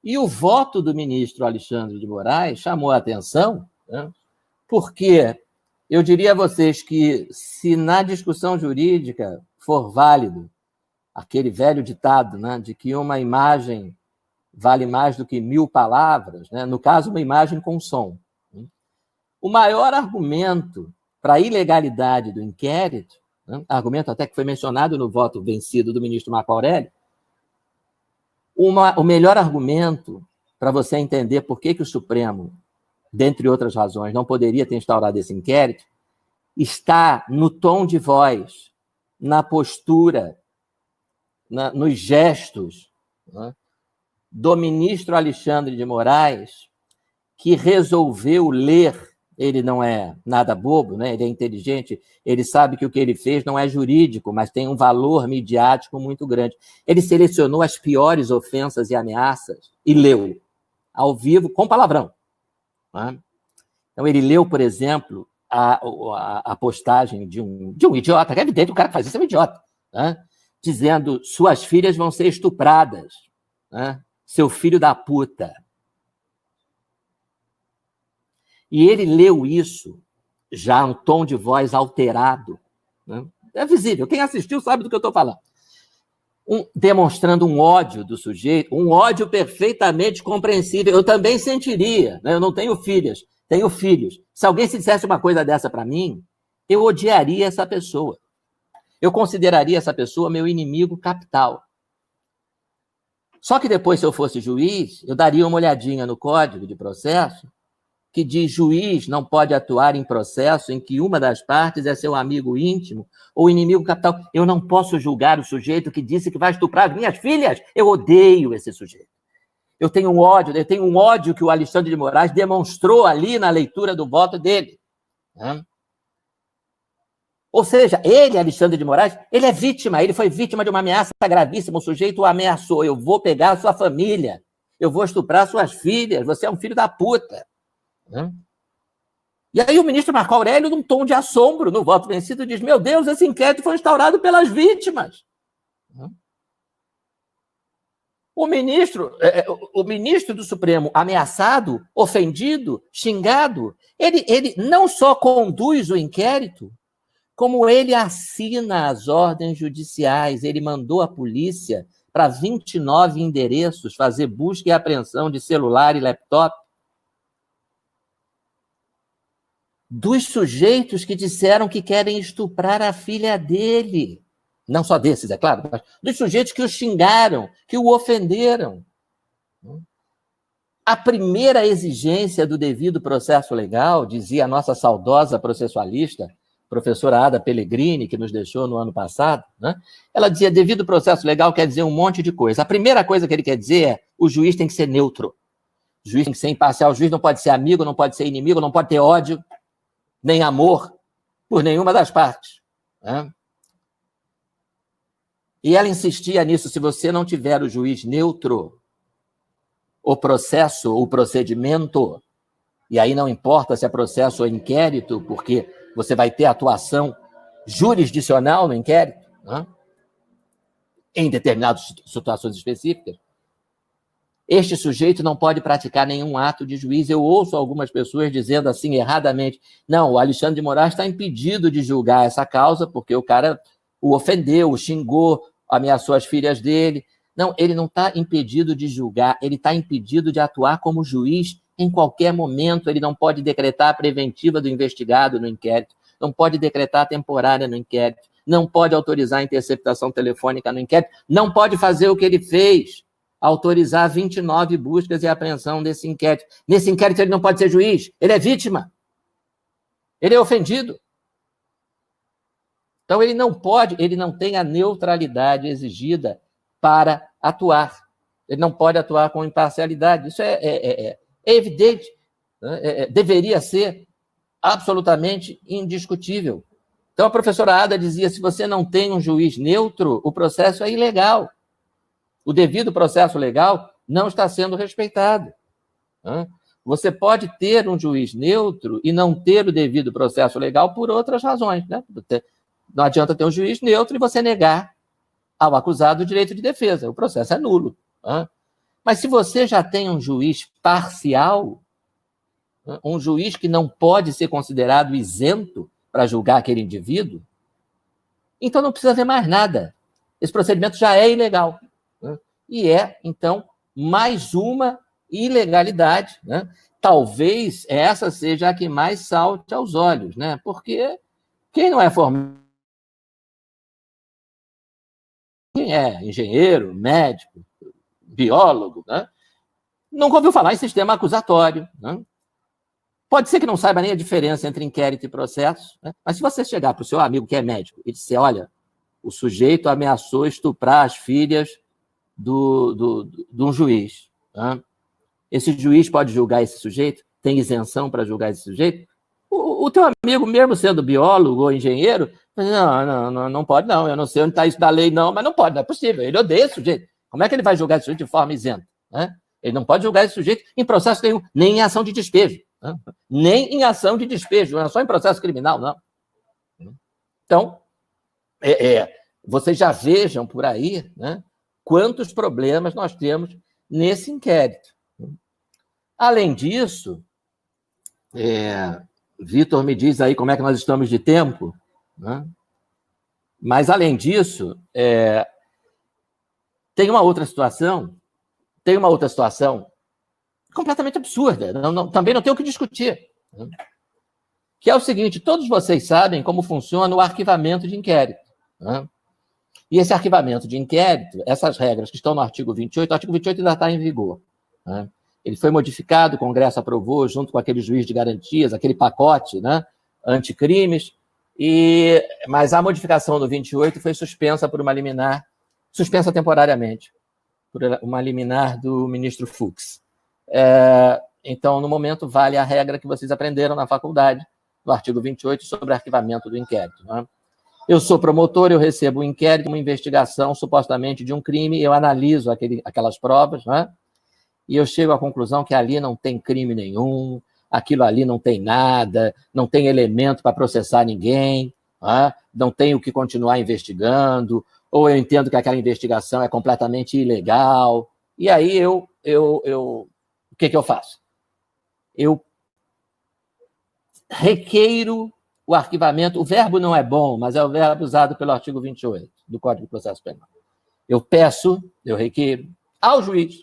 E o voto do ministro Alexandre de Moraes chamou a atenção, né, porque eu diria a vocês que, se na discussão jurídica for válido aquele velho ditado, né, de que uma imagem vale mais do que 1000 palavras, né? No caso, uma imagem com som. O maior argumento para a ilegalidade do inquérito, né? Argumento até que foi mencionado no voto vencido do ministro Marco Aurélio, o melhor argumento para você entender por que o Supremo, dentre outras razões, não poderia ter instaurado esse inquérito, está no tom de voz, na postura, nos gestos, né, do ministro Alexandre de Moraes, que resolveu ler. Ele não é nada bobo, né? Ele é inteligente, ele sabe que o que ele fez não é jurídico, mas tem um valor midiático muito grande. Ele selecionou as piores ofensas e ameaças e leu, ao vivo, com palavrão, né? Então, ele leu, por exemplo, a postagem de um idiota, que é evidente, o cara que faz isso é um idiota, né? Dizendo: suas filhas vão ser estupradas, né? Seu filho da puta. E ele leu isso, já um tom de voz alterado, né? É visível, quem assistiu sabe do que eu estou falando. Demonstrando um ódio do sujeito, um ódio perfeitamente compreensível. Eu também sentiria, né? Eu não tenho filhas, tenho filhos. Se alguém se dissesse uma coisa dessa para mim, eu odiaria essa pessoa. Eu consideraria essa pessoa meu inimigo capital. Só que depois, se eu fosse juiz, eu daria uma olhadinha no Código de Processo, que diz: juiz não pode atuar em processo em que uma das partes é seu amigo íntimo ou inimigo capital. Eu não posso julgar o sujeito que disse que vai estuprar as minhas filhas. Eu odeio esse sujeito. Eu tenho um ódio que o Alexandre de Moraes demonstrou ali na leitura do voto dele, né? Ou seja, ele, Alexandre de Moraes, ele é vítima, ele foi vítima de uma ameaça gravíssima, o sujeito o ameaçou: eu vou pegar a sua família, eu vou estuprar suas filhas, você é um filho da puta. E aí o ministro Marco Aurélio, num tom de assombro, no voto vencido, diz: meu Deus, esse inquérito foi instaurado pelas vítimas. O ministro do Supremo, ameaçado, ofendido, xingado, ele não só conduz o inquérito, como ele assina as ordens judiciais. Ele mandou a polícia para 29 endereços fazer busca e apreensão de celular e laptop dos sujeitos que disseram que querem estuprar a filha dele. Não só desses, é claro, mas dos sujeitos que o xingaram, que o ofenderam. A primeira exigência do devido processo legal, dizia a nossa saudosa processualista, professora Ada Pellegrini, que nos deixou no ano passado, né? Ela dizia, devido processo legal quer dizer um monte de coisa. A primeira coisa que ele quer dizer é, o juiz tem que ser neutro. O juiz tem que ser imparcial, o juiz não pode ser amigo, não pode ser inimigo, não pode ter ódio, nem amor por nenhuma das partes, né? E ela insistia nisso, se você não tiver o juiz neutro, o processo, o procedimento, e aí não importa se é processo ou inquérito, porque você vai ter atuação jurisdicional no inquérito, né? Em determinadas situações específicas, este sujeito não pode praticar nenhum ato de juiz. Eu ouço algumas pessoas dizendo assim, erradamente, não, o Alexandre de Moraes está impedido de julgar essa causa porque o cara o ofendeu, o xingou, ameaçou as filhas dele. Não, ele não está impedido de julgar, ele está impedido de atuar como juiz em qualquer momento. Ele não pode decretar a preventiva do investigado no inquérito, não pode decretar a temporária no inquérito, não pode autorizar a interceptação telefônica no inquérito, não pode fazer o que ele fez, autorizar 29 buscas e apreensão desse inquérito. Nesse inquérito ele não pode ser juiz, ele é vítima, ele é ofendido. Então ele não pode, ele não tem a neutralidade exigida para atuar. Ele não pode atuar com imparcialidade. Isso é evidente, né? Deveria ser absolutamente indiscutível. Então a professora Ada dizia, se você não tem um juiz neutro, o processo é ilegal. O devido processo legal não está sendo respeitado, né? Você pode ter um juiz neutro e não ter o devido processo legal por outras razões, né? Não adianta ter um juiz neutro e você negar ao acusado o direito de defesa. O processo é nulo, né? Mas se você já tem um juiz parcial, né, um juiz que não pode ser considerado isento para julgar aquele indivíduo, então não precisa ver mais nada. Esse procedimento já é ilegal, né? E é, então, mais uma ilegalidade, né? Talvez essa seja a que mais salte aos olhos, né? Porque quem não é formado, quem é engenheiro, médico, biólogo, né, nunca ouviu falar em sistema acusatório, né? Pode ser que não saiba nem a diferença entre inquérito e processo, né? Mas se você chegar para o seu amigo que é médico e disser, olha, o sujeito ameaçou estuprar as filhas de um juiz, né? Esse juiz pode julgar esse sujeito? Tem isenção para julgar esse sujeito? O teu amigo, mesmo sendo biólogo ou engenheiro, não pode não, eu não sei onde está isso da lei não, mas não pode, não é possível, ele odeia esse sujeito. Como é que ele vai julgar esse sujeito de forma isenta, né? Ele não pode julgar esse sujeito em processo nenhum, nem em ação de despejo, né? Nem em ação de despejo, não é só em processo criminal, não. Então, vocês já vejam por aí, né, quantos problemas nós temos nesse inquérito. Além disso, Vitor me diz aí como é que nós estamos de tempo, né? Mas, além disso, tem uma outra situação completamente absurda, também não tem o que discutir, né? Que é o seguinte, todos vocês sabem como funciona o arquivamento de inquérito, né? E esse arquivamento de inquérito, essas regras que estão no artigo 28, o artigo 28 ainda está em vigor, né? Ele foi modificado, o Congresso aprovou, junto com aquele juiz de garantias, aquele pacote, né, anticrimes, mas a modificação do 28 foi suspensa por uma liminar, suspensa temporariamente, por uma liminar do ministro Fux. Então, no momento, vale a regra que vocês aprenderam na faculdade, no artigo 28, sobre arquivamento do inquérito, né? Eu sou promotor, eu recebo um inquérito, uma investigação, supostamente, de um crime, eu analiso aquelas provas, né? E eu chego à conclusão que ali não tem crime nenhum, aquilo ali não tem nada, não tem elemento para processar ninguém, não tem o que continuar investigando, ou eu entendo que aquela investigação é completamente ilegal. E aí o que eu faço? Eu requeiro o arquivamento, o verbo não é bom, mas é o verbo usado pelo artigo 28 do Código de Processo Penal. Eu requeiro ao juiz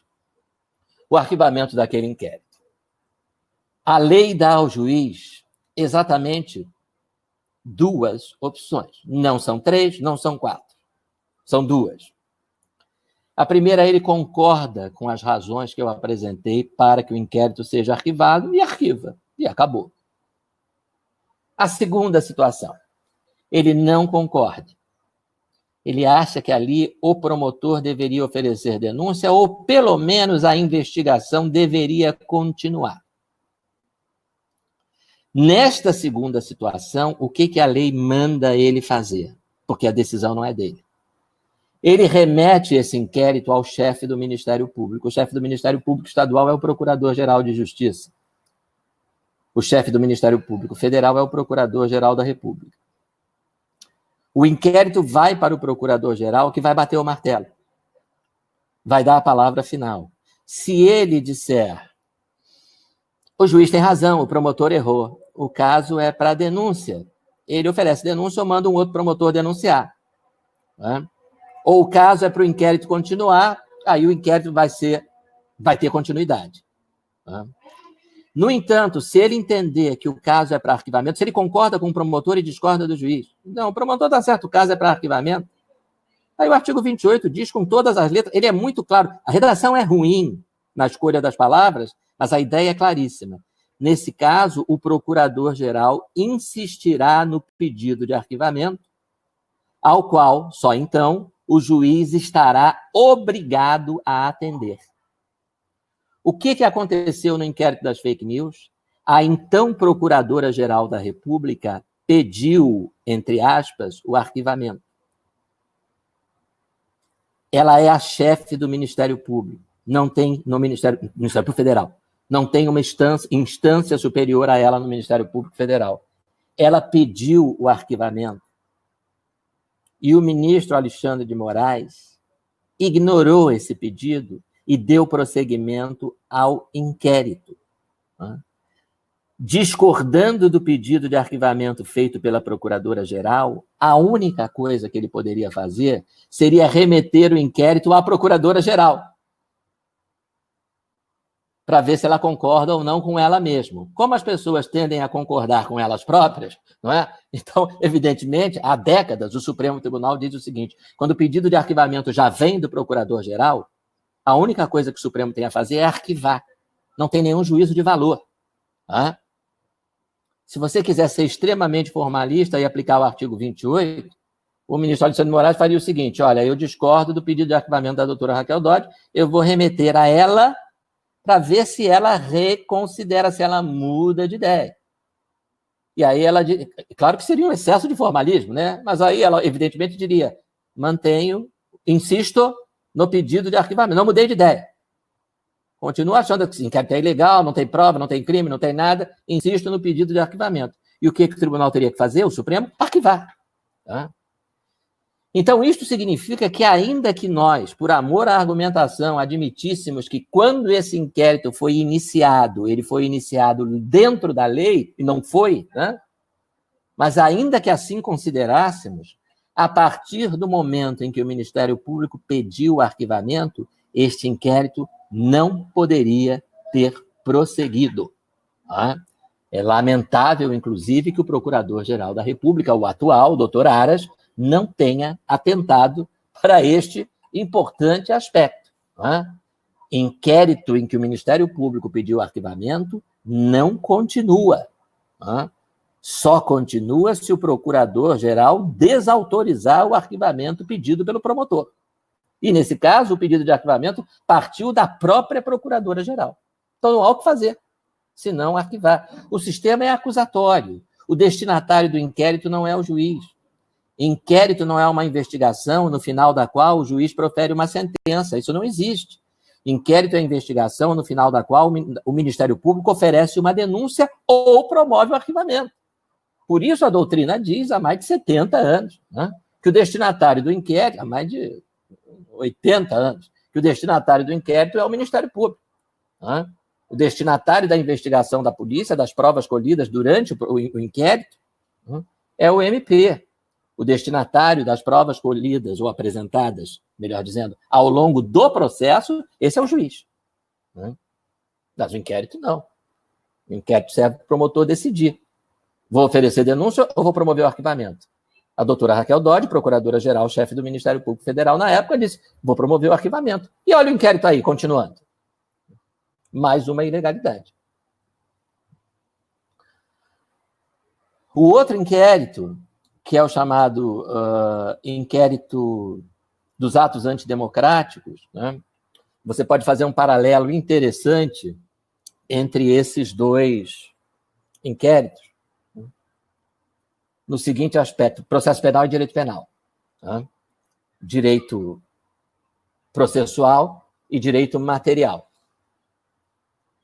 o arquivamento daquele inquérito. A lei dá ao juiz exatamente 2 opções. Não são 3, não são 4. São 2. A primeira, ele concorda com as razões que eu apresentei para que o inquérito seja arquivado e arquiva, e acabou. A segunda situação, ele não concorda. Ele acha que ali o promotor deveria oferecer denúncia ou, pelo menos, a investigação deveria continuar. Nesta segunda situação, o que a lei manda ele fazer? Porque a decisão não é dele. Ele remete esse inquérito ao chefe do Ministério Público. O chefe do Ministério Público Estadual é o Procurador-Geral de Justiça. O chefe do Ministério Público Federal é o Procurador-Geral da República. O inquérito vai para o Procurador-Geral, que vai bater o martelo. Vai dar a palavra final. Se ele disser, o juiz tem razão, o promotor errou, o caso é para denúncia, ele oferece denúncia ou manda um outro promotor denunciar. Né? Ou o caso é para o inquérito continuar, aí o inquérito vai ter continuidade. Né? No entanto, se ele entender que o caso é para arquivamento, se ele concorda com o promotor e discorda do juiz, não, o promotor está certo, o caso é para arquivamento, aí o artigo 28 diz com todas as letras, ele é muito claro, a redação é ruim na escolha das palavras, mas a ideia é claríssima. Nesse caso, o procurador-geral insistirá no pedido de arquivamento, ao qual, só então, o juiz estará obrigado a atender. O que aconteceu no inquérito das fake news? A então Procuradora-Geral da República pediu, entre aspas, o arquivamento. Ela é a chefe do Ministério Público, não tem no Ministério Público Federal, não tem uma instância superior a ela no Ministério Público Federal. Ela pediu o arquivamento e o ministro Alexandre de Moraes ignorou esse pedido e deu prosseguimento ao inquérito. Discordando do pedido de arquivamento feito pela Procuradora-Geral, a única coisa que ele poderia fazer seria remeter o inquérito à Procuradora-Geral, para ver se ela concorda ou não com ela mesma. Como as pessoas tendem a concordar com elas próprias, não é? Então, evidentemente, há décadas, o Supremo Tribunal diz o seguinte, quando o pedido de arquivamento já vem do Procurador-Geral, a única coisa que o Supremo tem a fazer é arquivar. Não tem nenhum juízo de valor. Tá? Se você quiser ser extremamente formalista e aplicar o artigo 28, o ministro Alexandre de Moraes faria o seguinte, olha, eu discordo do pedido de arquivamento da doutora Raquel Dodge, eu vou remeter a ela para ver se ela reconsidera, se ela muda de ideia. E aí ela, claro que seria um excesso de formalismo, né? Mas aí ela, evidentemente, diria, mantenho, insisto no pedido de arquivamento, não mudei de ideia. Continuo achando que o inquérito é ilegal, não tem prova, não tem crime, não tem nada, insisto no pedido de arquivamento. E o que o tribunal teria que fazer, o Supremo? Arquivar. Tá? Então, isto significa que, ainda que nós, por amor à argumentação, admitíssemos que quando esse inquérito foi iniciado, ele foi iniciado dentro da lei, e não foi, né? Mas ainda que assim considerássemos, a partir do momento em que o Ministério Público pediu o arquivamento, este inquérito não poderia ter prosseguido. Tá? É lamentável, inclusive, que o Procurador-Geral da República, o atual, o doutor Aras, não tenha atentado para este importante aspecto. Tá? Inquérito em que o Ministério Público pediu arquivamento não continua. Tá? Só continua se o procurador-geral desautorizar o arquivamento pedido pelo promotor. E, nesse caso, o pedido de arquivamento partiu da própria procuradora-geral. Então, não há o que fazer, senão arquivar. O sistema é acusatório. O destinatário do inquérito não é o juiz. Inquérito não é uma investigação no final da qual o juiz profere uma sentença. Isso não existe. Inquérito é investigação no final da qual o Ministério Público oferece uma denúncia ou promove o arquivamento. Por isso a doutrina diz, há mais de 70 anos, né, que o destinatário do inquérito, há mais de 80 anos, que o destinatário do inquérito é o Ministério Público. Né? O destinatário da investigação da polícia, das provas colhidas durante o inquérito, é o MP. O destinatário das provas colhidas ou apresentadas, melhor dizendo, ao longo do processo, esse é o juiz. Né? Mas o inquérito, não. O inquérito serve para o promotor decidir. Vou oferecer denúncia ou vou promover o arquivamento? A doutora Raquel Dodge, procuradora-geral-chefe do Ministério Público Federal na época, disse: vou promover o arquivamento. E olha o inquérito aí, continuando. Mais uma ilegalidade. O outro inquérito, que é o chamado inquérito dos atos antidemocráticos, né? Você pode fazer um paralelo interessante entre esses dois inquéritos no seguinte aspecto: processo penal e direito penal. Tá? Direito processual e direito material.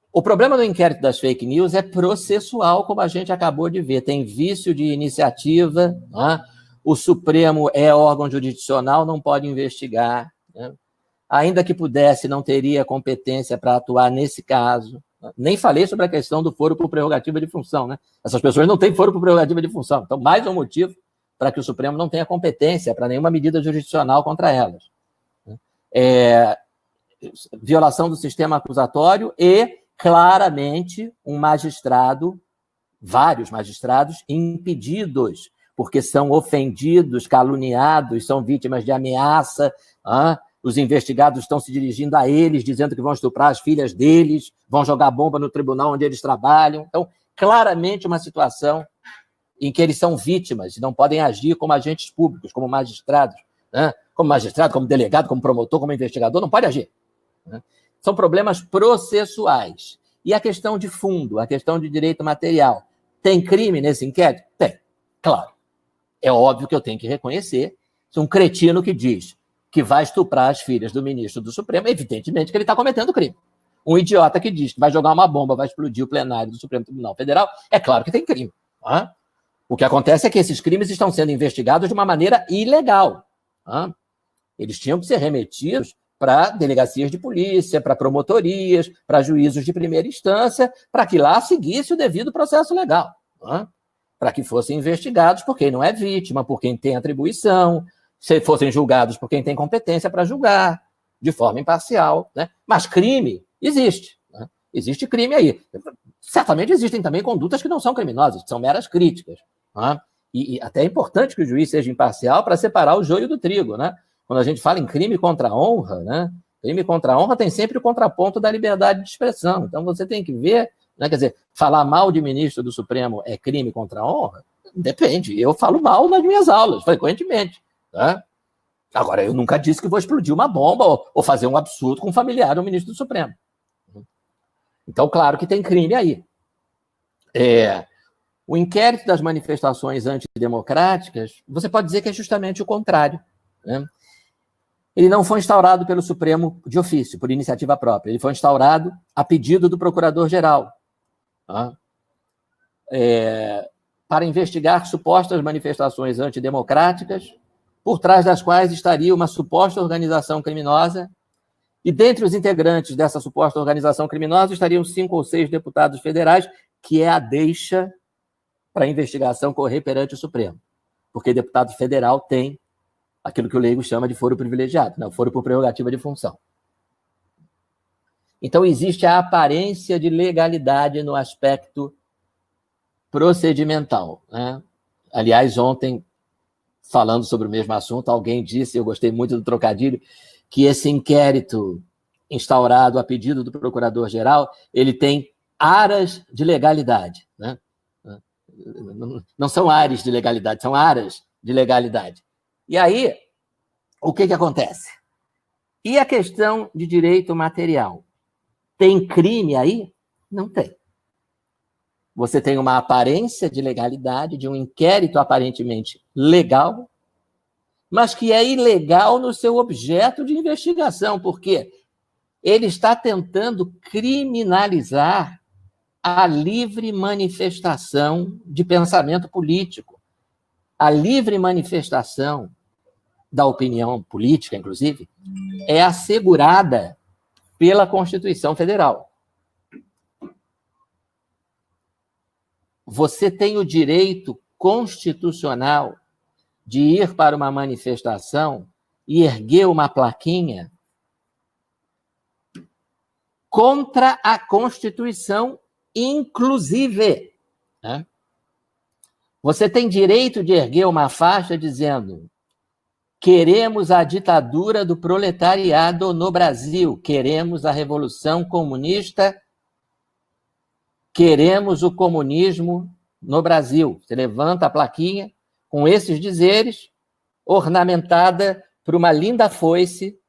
O problema do inquérito das fake news é processual, como a gente acabou de ver. Tem vício de iniciativa, né? O Supremo é órgão jurisdicional, não pode investigar. Né? Ainda que pudesse, não teria competência para atuar nesse caso. Nem falei sobre a questão do foro por prerrogativa de função. Né? Essas pessoas não têm foro por prerrogativa de função. Então, mais um motivo para que o Supremo não tenha competência para nenhuma medida jurisdicional contra elas. Violação do sistema acusatório e, claramente, um magistrado, vários magistrados, impedidos, porque são ofendidos, caluniados, são vítimas de ameaça, os investigados estão se dirigindo a eles, dizendo que vão estuprar as filhas deles, vão jogar bomba no tribunal onde eles trabalham. Então, claramente uma situação em que eles são vítimas e não podem agir como agentes públicos, como magistrados, né? Como magistrado, como delegado, como promotor, como investigador, não pode agir. Né? São problemas processuais. E a questão de fundo, a questão de direito material. Tem crime nesse inquérito? Tem, claro. É óbvio que eu tenho que reconhecer que um cretino que diz que vai estuprar as filhas do ministro do Supremo, evidentemente que ele está cometendo crime. Um idiota que diz que vai jogar uma bomba, vai explodir o plenário do Supremo Tribunal Federal, é claro que tem crime. Tá? O que acontece é que esses crimes estão sendo investigados de uma maneira ilegal. Tá? Eles tinham que ser remetidos para delegacias de polícia, para promotorias, para juízos de primeira instância, para que lá seguisse o devido processo legal. Tá? Para que fossem investigados por quem não é vítima, por quem tem atribuição, se fossem julgados por quem tem competência para julgar, de forma imparcial. Né? Mas crime existe. Né? Existe crime aí. Certamente existem também condutas que não são criminosas, que são meras críticas. Né? E até é importante que o juiz seja imparcial para separar o joio do trigo. Né? Quando a gente fala em crime contra a honra, né? Crime contra a honra tem sempre o contraponto da liberdade de expressão. Então você tem que ver, né? Quer dizer, falar mal de ministro do Supremo é crime contra a honra? Depende. Eu falo mal nas minhas aulas, frequentemente. Tá? Agora, eu nunca disse que vou explodir uma bomba ou fazer um absurdo com um familiar do ministro do Supremo. Então, claro que tem crime aí. O inquérito das manifestações antidemocráticas, você pode dizer que é justamente o contrário. Né? Ele não foi instaurado pelo Supremo de ofício, por iniciativa própria. Ele foi instaurado a pedido do Procurador-Geral. Tá? Para investigar supostas manifestações antidemocráticas, por trás das quais estaria uma suposta organização criminosa, e dentre os integrantes dessa suposta organização criminosa estariam 5 ou 6 deputados federais, que é a deixa para a investigação correr perante o Supremo. Porque deputado federal tem aquilo que o leigo chama de foro privilegiado, né? O foro por prerrogativa de função. Então, existe a aparência de legalidade no aspecto procedimental. Né? Aliás, ontem, falando sobre o mesmo assunto, alguém disse, eu gostei muito do trocadilho, que esse inquérito instaurado a pedido do Procurador-Geral, ele tem aras de legalidade. Né? Não são ares de legalidade, são aras de legalidade. E aí, o que acontece? E a questão de direito material? Tem crime aí? Não tem. Você tem uma aparência de legalidade, de um inquérito aparentemente legal, mas que é ilegal no seu objeto de investigação, porque ele está tentando criminalizar a livre manifestação de pensamento político, a livre manifestação da opinião política, inclusive, é assegurada pela Constituição Federal. Você tem o direito constitucional de ir para uma manifestação e erguer uma plaquinha contra a Constituição, inclusive. Né? Você tem direito de erguer uma faixa dizendo: queremos a ditadura do proletariado no Brasil, queremos a revolução comunista, queremos o comunismo no Brasil. Você levanta a plaquinha com esses dizeres, ornamentada por uma linda foice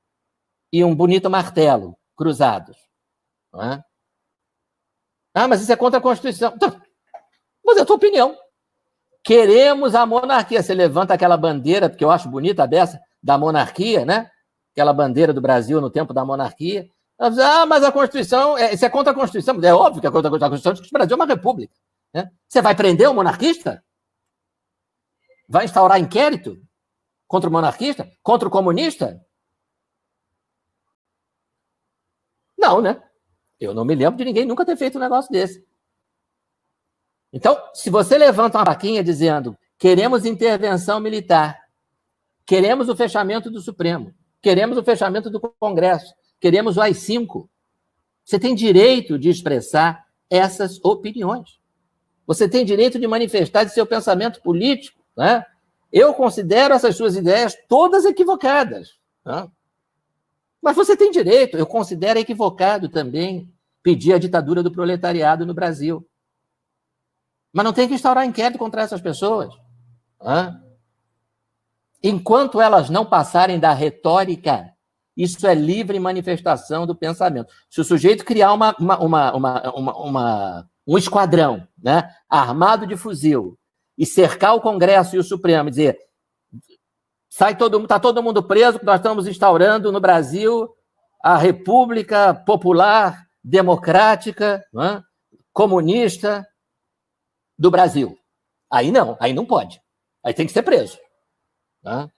e um bonito martelo cruzados. Não é? Mas isso é contra a Constituição. Então, mas é a tua opinião. Queremos a monarquia. Você levanta aquela bandeira, que eu acho bonita a beça, da monarquia, né? Aquela bandeira do Brasil no tempo da monarquia. Mas a Constituição, isso é contra a Constituição. É óbvio que é contra a Constituição, porque o Brasil é uma república. Né? Você vai prender o monarquista? Vai instaurar inquérito contra o monarquista? Contra o comunista? Não, né? Eu não me lembro de ninguém nunca ter feito um negócio desse. Então, se você levanta uma plaquinha dizendo: queremos intervenção militar, queremos o fechamento do Supremo, queremos o fechamento do Congresso, queremos o AI-5, você tem direito de expressar essas opiniões. Você tem direito de manifestar de seu pensamento político. Né? Eu considero essas suas ideias todas equivocadas. Né? Mas você tem direito, eu considero equivocado também pedir a ditadura do proletariado no Brasil. Mas não tem que instaurar inquérito contra essas pessoas. Enquanto elas não passarem da retórica, isso é livre manifestação do pensamento. Se o sujeito criar um esquadrão, né, armado de fuzil, e cercar o Congresso e o Supremo e dizer: está todo mundo preso, nós estamos instaurando no Brasil a República Popular Democrática, né, comunista do Brasil. Aí não pode. Aí tem que ser preso. Né?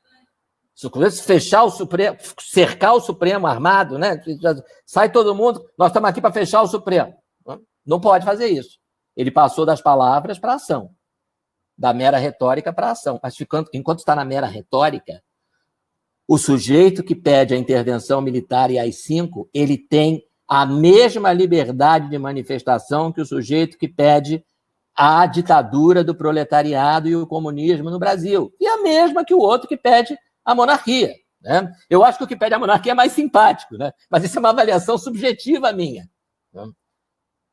Se fechar o Supremo, cercar o Supremo armado, né? Sai todo mundo, nós estamos aqui para fechar o Supremo. Não pode fazer isso. Ele passou das palavras para a ação, da mera retórica para a ação. Mas enquanto está na mera retórica, o sujeito que pede a intervenção militar e AI-5, ele tem a mesma liberdade de manifestação que o sujeito que pede a ditadura do proletariado e o comunismo no Brasil. E a mesma que o outro que pede a monarquia. Né? Eu acho que o que pede a monarquia é mais simpático, né? Mas isso é uma avaliação subjetiva minha. Né?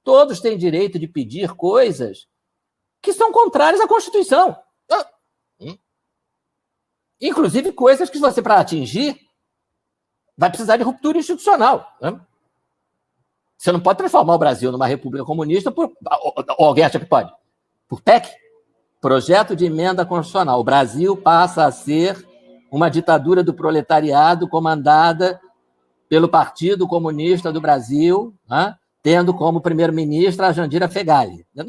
Todos têm direito de pedir coisas que são contrárias à Constituição. Inclusive coisas que você, para atingir, vai precisar de ruptura institucional. Né? Você não pode transformar o Brasil numa república comunista ou alguém acha que pode? Por PEC? Projeto de emenda constitucional. O Brasil passa a ser uma ditadura do proletariado comandada pelo Partido Comunista do Brasil, né? Tendo como primeiro-ministra a Jandira Fegali. Não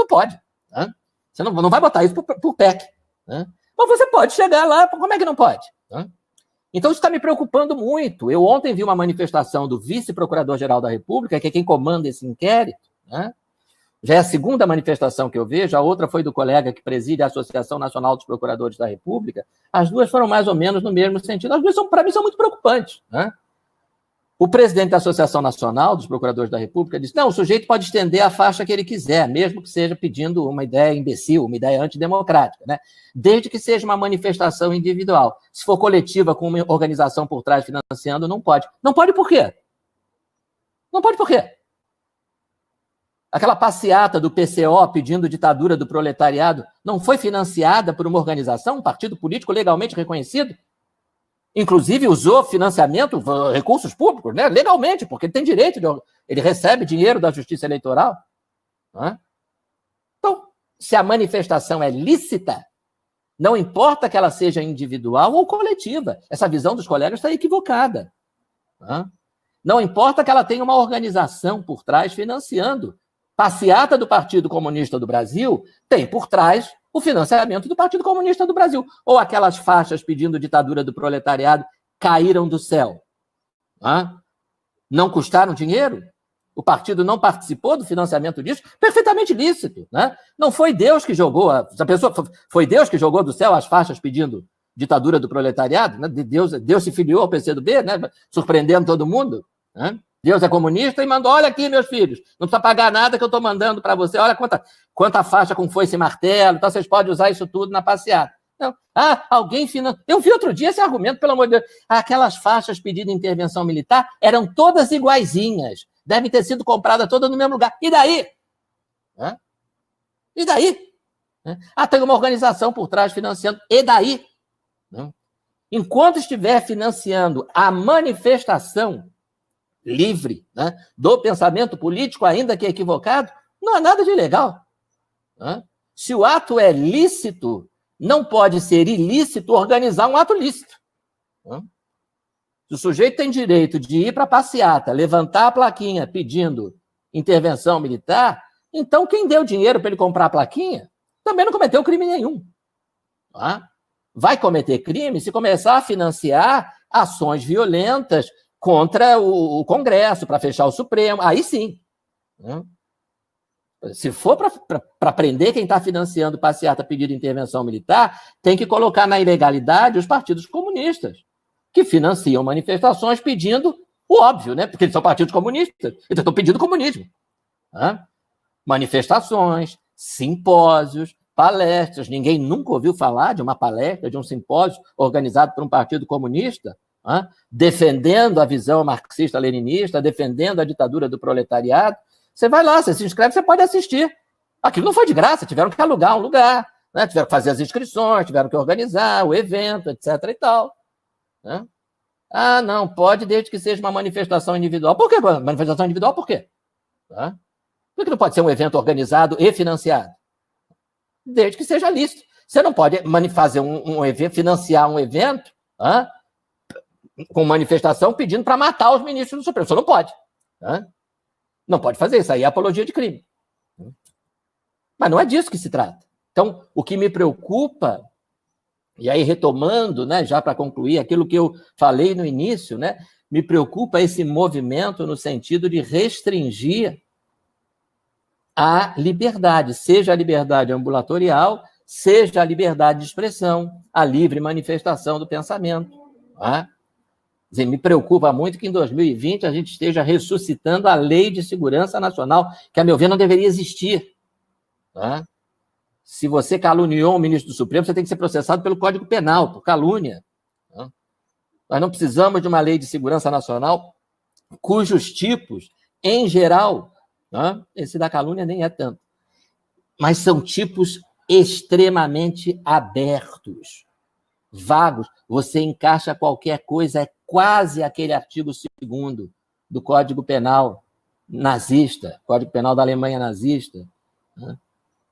pode. Né? Você não vai botar isso por PEC. Né? Mas você pode chegar lá, como é que não pode? Né? Então, isso está me preocupando muito. Eu ontem vi uma manifestação do vice-procurador-geral da República, que é quem comanda esse inquérito. Né? Já é a segunda manifestação que eu vejo, a outra foi do colega que preside a Associação Nacional dos Procuradores da República. As duas foram mais ou menos no mesmo sentido. As duas, para mim, são muito preocupantes. Né? O presidente da Associação Nacional dos Procuradores da República disse: não, o sujeito pode estender a faixa que ele quiser, mesmo que seja pedindo uma ideia imbecil, uma ideia antidemocrática, né? Desde que seja uma manifestação individual. Se for coletiva, com uma organização por trás financiando, não pode. Não pode por quê? Não pode por quê? Aquela passeata do PCO pedindo ditadura do proletariado não foi financiada por uma organização, um partido político legalmente reconhecido? Inclusive usou financiamento, recursos públicos, né? Legalmente, porque ele tem direito, ele recebe dinheiro da Justiça Eleitoral. Né? Então, se a manifestação é lícita, não importa que ela seja individual ou coletiva, essa visão dos colegas está equivocada. Né? Não importa que ela tenha uma organização por trás financiando. Passeata do Partido Comunista do Brasil tem por trás o financiamento do Partido Comunista do Brasil. Ou aquelas faixas pedindo ditadura do proletariado caíram do céu. Não custaram dinheiro? O partido não participou do financiamento disso? Perfeitamente lícito. Né? Não foi Deus que jogou, foi Deus que jogou do céu as faixas pedindo ditadura do proletariado? Né? Deus se filiou ao PCdoB, né? Surpreendendo todo mundo. Né? Deus é comunista e mandou, olha aqui, meus filhos, não precisa pagar nada que eu estou mandando para você, olha quanta faixa com foice e martelo, então vocês podem usar isso tudo na passeata. Não. Alguém financia. Eu vi outro dia esse argumento, pelo amor de Deus. Aquelas faixas pedindo intervenção militar eram todas iguaizinhas, devem ter sido compradas todas no mesmo lugar. E daí? E daí? Tem uma organização por trás financiando. E daí? Enquanto estiver financiando a manifestação livre, do pensamento político, ainda que equivocado, não há nada de ilegal. Se o ato é lícito, não pode ser ilícito organizar um ato lícito. Se o sujeito tem direito de ir para a passeata, levantar a plaquinha pedindo intervenção militar, então quem deu dinheiro para ele comprar a plaquinha também não cometeu crime nenhum. Vai cometer crime se começar a financiar ações violentas contra o Congresso, para fechar o Supremo, aí sim. Se for para prender quem está financiando passeata pedindo intervenção militar, tem que colocar na ilegalidade os partidos comunistas, que financiam manifestações pedindo o óbvio, né? Porque eles são partidos comunistas, então estão pedindo comunismo. Manifestações, simpósios, palestras. Ninguém nunca ouviu falar de uma palestra, de um simpósio organizado por um partido comunista, defendendo a visão marxista-leninista, defendendo a ditadura do proletariado. Você vai lá, você se inscreve, você pode assistir. Aquilo não foi de graça, tiveram que alugar um lugar, tiveram que fazer as inscrições, tiveram que organizar o evento, etc. e tal. Não, pode desde que seja uma manifestação individual. Por que manifestação individual? Por quê? Por que não pode ser um evento organizado e financiado? Desde que seja lícito. Você não pode fazer um evento, financiar um evento com manifestação pedindo para matar os ministros do Supremo. Você não pode. Não pode fazer isso, aí é apologia de crime. Mas não é disso que se trata. Então, o que me preocupa, e aí retomando, já para concluir aquilo que eu falei no início, me preocupa esse movimento no sentido de restringir a liberdade, seja a liberdade ambulatorial, seja a liberdade de expressão, a livre manifestação do pensamento. Me preocupa muito que em 2020 a gente esteja ressuscitando a Lei de Segurança Nacional, que, a meu ver, não deveria existir. Se você caluniou um ministro do Supremo, você tem que ser processado pelo Código Penal, por calúnia. Nós não precisamos de uma Lei de Segurança Nacional cujos tipos, em geral, esse da calúnia nem é tanto, mas são tipos extremamente abertos, vagos. Você encaixa qualquer coisa, é quase aquele artigo 2º do Código Penal nazista, Código Penal da Alemanha nazista.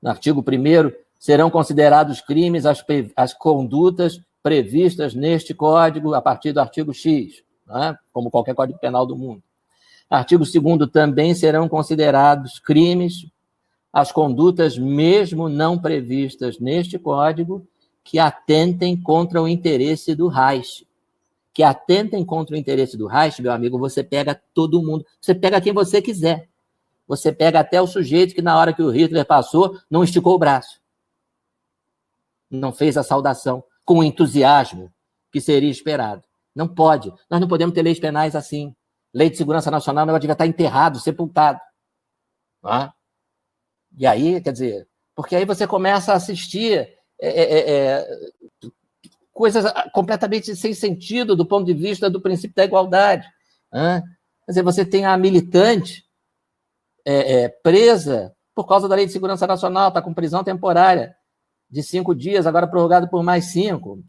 No artigo 1º, serão considerados crimes as condutas previstas neste código a partir do artigo X, como qualquer Código Penal do mundo. Artigo 2º, também serão considerados crimes as condutas mesmo não previstas neste código que atentem contra o interesse do Reich. Que atentem contra o interesse do Reich, meu amigo, você pega todo mundo, você pega quem você quiser. Você pega até o sujeito que, na hora que o Hitler passou, não esticou o braço. Não fez a saudação com o entusiasmo que seria esperado. Não pode. Nós não podemos ter leis penais assim. Lei de Segurança Nacional não devia estar enterrado, sepultado. E aí, quer dizer, porque aí você começa a assistir coisas completamente sem sentido do ponto de vista do princípio da igualdade. Quer dizer, você tem a militante presa por causa da Lei de Segurança Nacional, está com prisão temporária de 5 dias, agora prorrogado por mais 5.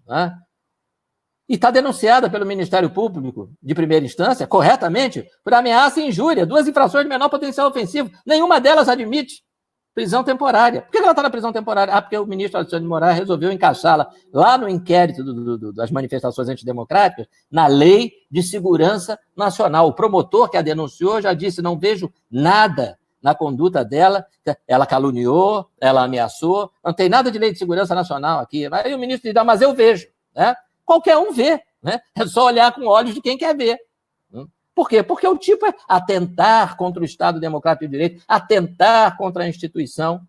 E está denunciada pelo Ministério Público de primeira instância, corretamente, por ameaça e injúria, 2 infrações de menor potencial ofensivo. Nenhuma delas admite prisão temporária. Por que ela está na prisão temporária? Porque o ministro Alexandre de Moraes resolveu encaixá-la lá no inquérito das manifestações antidemocráticas, na Lei de Segurança Nacional. O promotor que a denunciou já disse, não vejo nada na conduta dela, ela caluniou, ela ameaçou, não tem nada de Lei de Segurança Nacional aqui. Aí o ministro diz, mas eu vejo. Qualquer um vê. É só olhar com olhos de quem quer ver. Por quê? Porque o tipo é atentar contra o Estado Democrático de Direito, atentar contra a instituição.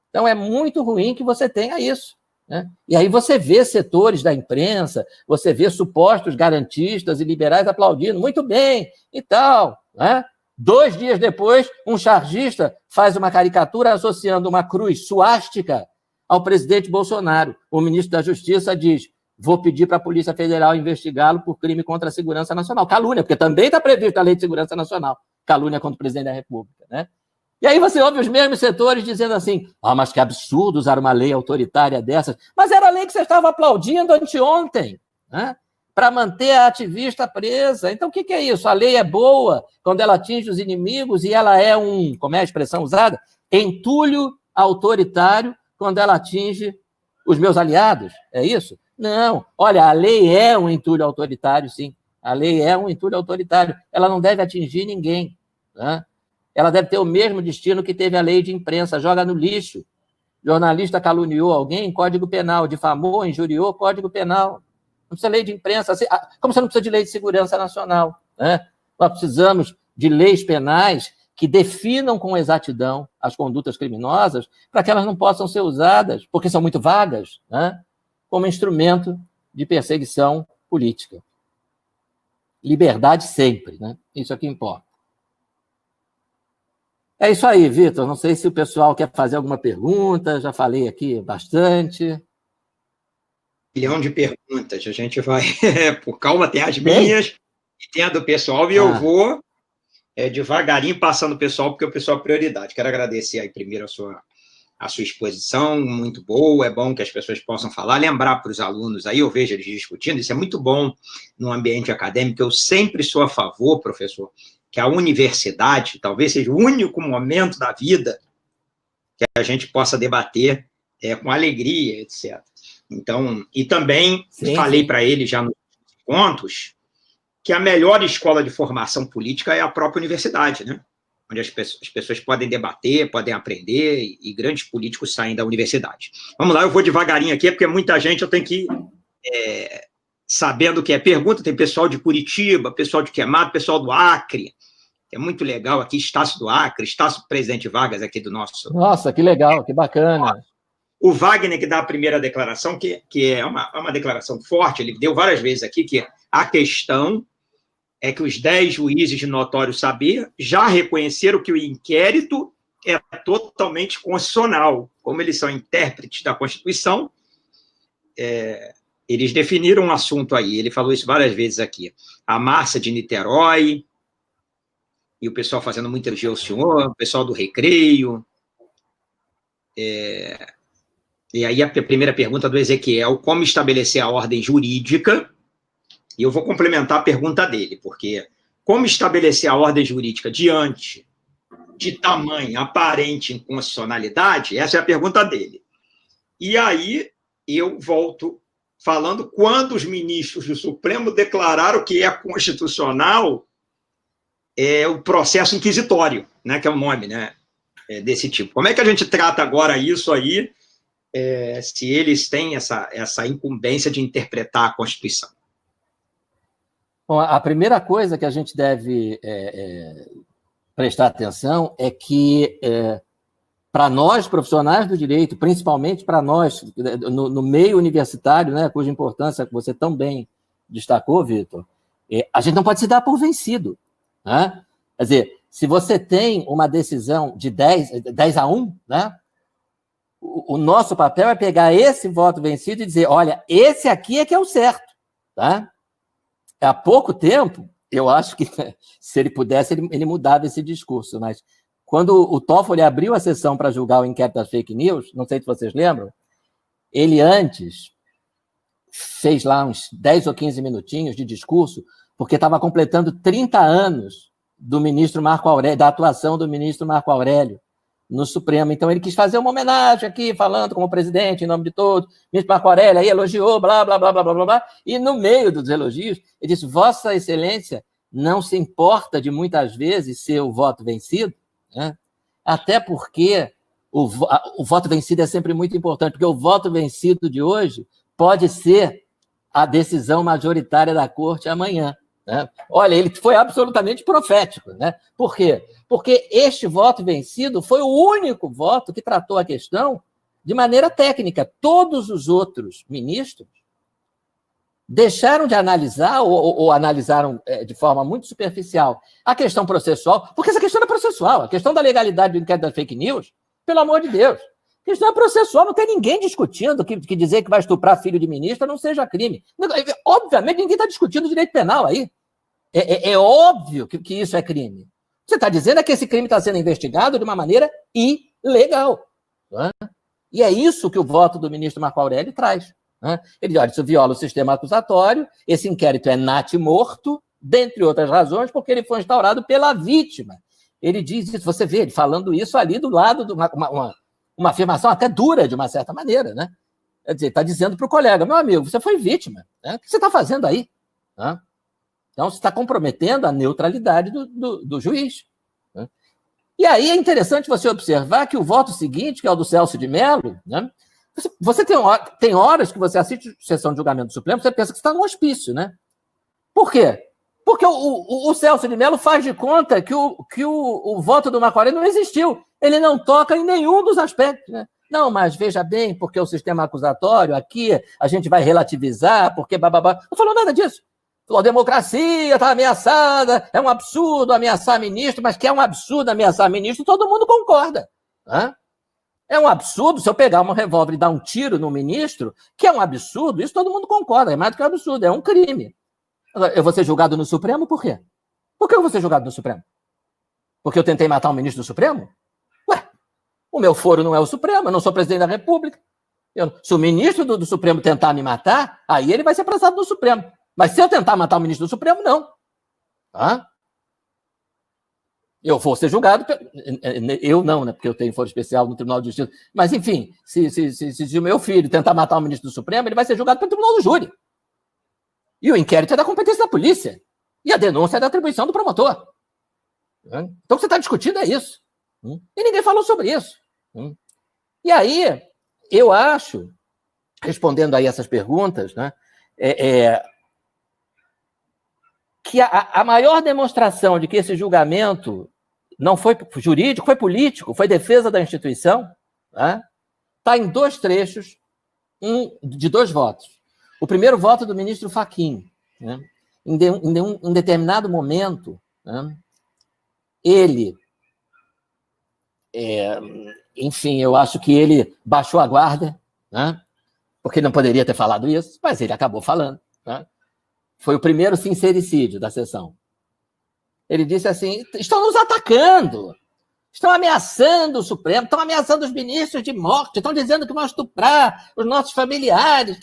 Então, é muito ruim que você tenha isso. né? E aí você vê setores da imprensa, você vê supostos garantistas e liberais aplaudindo, muito bem, e tal, né? 2 dias depois, um chargista faz uma caricatura associando uma cruz suástica ao presidente Bolsonaro. O ministro da Justiça diz: vou pedir para a Polícia Federal investigá-lo por crime contra a segurança nacional. Calúnia, porque também está previsto na Lei de Segurança Nacional. Calúnia contra o presidente da República, né? E aí você ouve os mesmos setores dizendo assim: mas que absurdo usar uma lei autoritária dessas. Mas era a lei que você estava aplaudindo anteontem, né? Para manter a ativista presa. Então, o que é isso? A lei é boa quando ela atinge os inimigos e ela é como é a expressão usada? Entulho autoritário quando ela atinge os meus aliados. É isso? Não. Olha, a lei é um entulho autoritário, sim. A lei é um entulho autoritário. Ela não deve atingir ninguém, né? Ela deve ter o mesmo destino que teve a lei de imprensa. Joga no lixo. Jornalista caluniou alguém, Código Penal. Difamou, injuriou, Código Penal. Não precisa de lei de imprensa, como você não precisa de lei de segurança nacional, né? Nós precisamos de leis penais que definam com exatidão as condutas criminosas para que elas não possam ser usadas, porque são muito vagas, né? Como instrumento de perseguição política. Liberdade sempre, né? Isso é o que importa. É isso aí, Vitor. Não sei se o pessoal quer fazer alguma pergunta, já falei aqui bastante. Milhão de perguntas, a gente vai, por calma, tem as minhas, e tem a do pessoal, e eu vou devagarinho passando o pessoal, porque o pessoal é prioridade. Quero agradecer aí primeiro a sua exposição, muito boa, é bom que as pessoas possam falar, lembrar para os alunos aí, eu vejo eles discutindo, isso é muito bom no ambiente acadêmico, eu sempre sou a favor, professor, que a universidade talvez seja o único momento da vida que a gente possa debater com alegria, etc. Então, e também falei para ele já nos contos que a melhor escola de formação política é a própria universidade, né? Onde as pessoas podem debater, podem aprender, e grandes políticos saem da universidade. Vamos lá, eu vou devagarinho aqui, porque muita gente eu tenho que ir sabendo o que é pergunta. Tem pessoal de Curitiba, pessoal de Queimado, pessoal do Acre, que é muito legal aqui, Estácio do Acre, Estácio Presidente Vargas aqui do nosso... Nossa, que legal, que bacana. O Wagner, que dá a primeira declaração, que é uma declaração forte, ele deu várias vezes aqui, que a questão é que os 10 juízes de notório saber já reconheceram que o inquérito é totalmente constitucional. Como eles são intérpretes da Constituição, eles definiram um assunto aí, ele falou isso várias vezes aqui. A Márcia de Niterói, e o pessoal fazendo muito elogio ao senhor, o pessoal do Recreio... E aí a primeira pergunta do Ezequiel, como estabelecer a ordem jurídica? E eu vou complementar a pergunta dele, porque como estabelecer a ordem jurídica diante de tamanha aparente inconstitucionalidade? Essa é a pergunta dele. E aí eu volto falando, quando os ministros do Supremo declararam que é constitucional o processo inquisitório, né, que é o nome, né, desse tipo. Como é que a gente trata agora isso aí, se eles têm essa incumbência de interpretar a Constituição? Bom, a primeira coisa que a gente deve prestar atenção é que, para nós, profissionais do direito, principalmente para nós, no meio universitário, né, cuja importância você tão bem destacou, Vitor, a gente não pode se dar por vencido, né? Quer dizer, se você tem uma decisão de 10-1, né, o nosso papel é pegar esse voto vencido e dizer, olha, esse aqui é que é o certo, tá? Há pouco tempo, eu acho que, se ele pudesse, ele mudava esse discurso, mas quando o Toffoli abriu a sessão para julgar o inquérito das fake news, não sei se vocês lembram, ele antes fez lá uns 10 ou 15 minutinhos de discurso, porque estava completando 30 anos do ministro Marco Aurélio, da atuação do ministro Marco Aurélio no Supremo. Então, ele quis fazer uma homenagem aqui, falando como presidente, em nome de todos. O ministro Marco Aurélio aí elogiou, blá, blá, blá, blá, blá, blá, blá. E, no meio dos elogios, ele disse, Vossa Excelência não se importa de, muitas vezes, ser o voto vencido, né? Até porque o voto vencido é sempre muito importante, porque o voto vencido de hoje pode ser a decisão majoritária da Corte amanhã, né? Olha, ele foi absolutamente profético, né? Por quê? Porque este voto vencido foi o único voto que tratou a questão de maneira técnica. Todos os outros ministros deixaram de analisar ou analisaram de forma muito superficial a questão processual, porque essa questão é processual, a questão da legalidade do inquérito das fake news, pelo amor de Deus. A questão é processual, não tem ninguém discutindo que dizer que vai estuprar filho de ministro não seja crime. Obviamente, ninguém está discutindo direito penal aí. É óbvio que isso é crime. Você está dizendo que esse crime está sendo investigado de uma maneira ilegal. Não é? E é isso que o voto do ministro Marco Aurélio traz. Né? Ele diz, olha, isso viola o sistema acusatório, esse inquérito é natimorto, dentre outras razões, porque ele foi instaurado pela vítima. Ele diz isso, você vê ele falando isso ali do lado de uma afirmação até dura, de uma certa maneira. Né? Quer dizer, está dizendo para o colega, meu amigo, você foi vítima. Né? O que você está fazendo aí? Né? Então, você está comprometendo a neutralidade do juiz. Né? E aí é interessante você observar que o voto seguinte, que é o do Celso de Mello, né? Você tem horas que você assiste sessão de julgamento do Supremo, você pensa que você está no hospício, né? Por quê? Porque o Celso de Mello faz de conta que o voto do Marco Aurélio não existiu. Ele não toca em nenhum dos aspectos, né? Não, mas veja bem, porque o sistema acusatório aqui, a gente vai relativizar, porque bababá. Não falou nada disso. A democracia está ameaçada, é um absurdo ameaçar ministro, mas que é um absurdo ameaçar ministro, todo mundo concorda. Né? É um absurdo se eu pegar um revólver e dar um tiro no ministro, que é um absurdo, isso todo mundo concorda, é mais do que um absurdo, é um crime. Eu vou ser julgado no Supremo por quê? Por que eu vou ser julgado no Supremo? Porque eu tentei matar um ministro do Supremo? Ué, o meu foro não é o Supremo, eu não sou presidente da República. Se o ministro do Supremo tentar me matar, aí ele vai ser processado no Supremo. Mas se eu tentar matar o ministro do Supremo, não. Tá? Eu vou ser julgado. Eu não, né? Porque eu tenho foro especial no Tribunal de Justiça. Mas, enfim, se o meu filho tentar matar o ministro do Supremo, ele vai ser julgado pelo Tribunal do Júri. E o inquérito é da competência da polícia. E a denúncia é da atribuição do promotor. Então, o que você está discutindo é isso. E ninguém falou sobre isso. E aí, eu acho, respondendo aí essas perguntas, né, que a maior demonstração de que esse julgamento não foi jurídico, foi político, foi defesa da instituição, está em dois trechos de dois votos. O primeiro voto do ministro Fachin. Né? Em determinado momento, né, ele, enfim, eu acho que ele baixou a guarda, né, porque não poderia ter falado isso, mas ele acabou falando. Né? Foi o primeiro sincericídio da sessão. Ele disse assim, estão nos atacando, estão ameaçando o Supremo, estão ameaçando os ministros de morte, estão dizendo que vão estuprar os nossos familiares,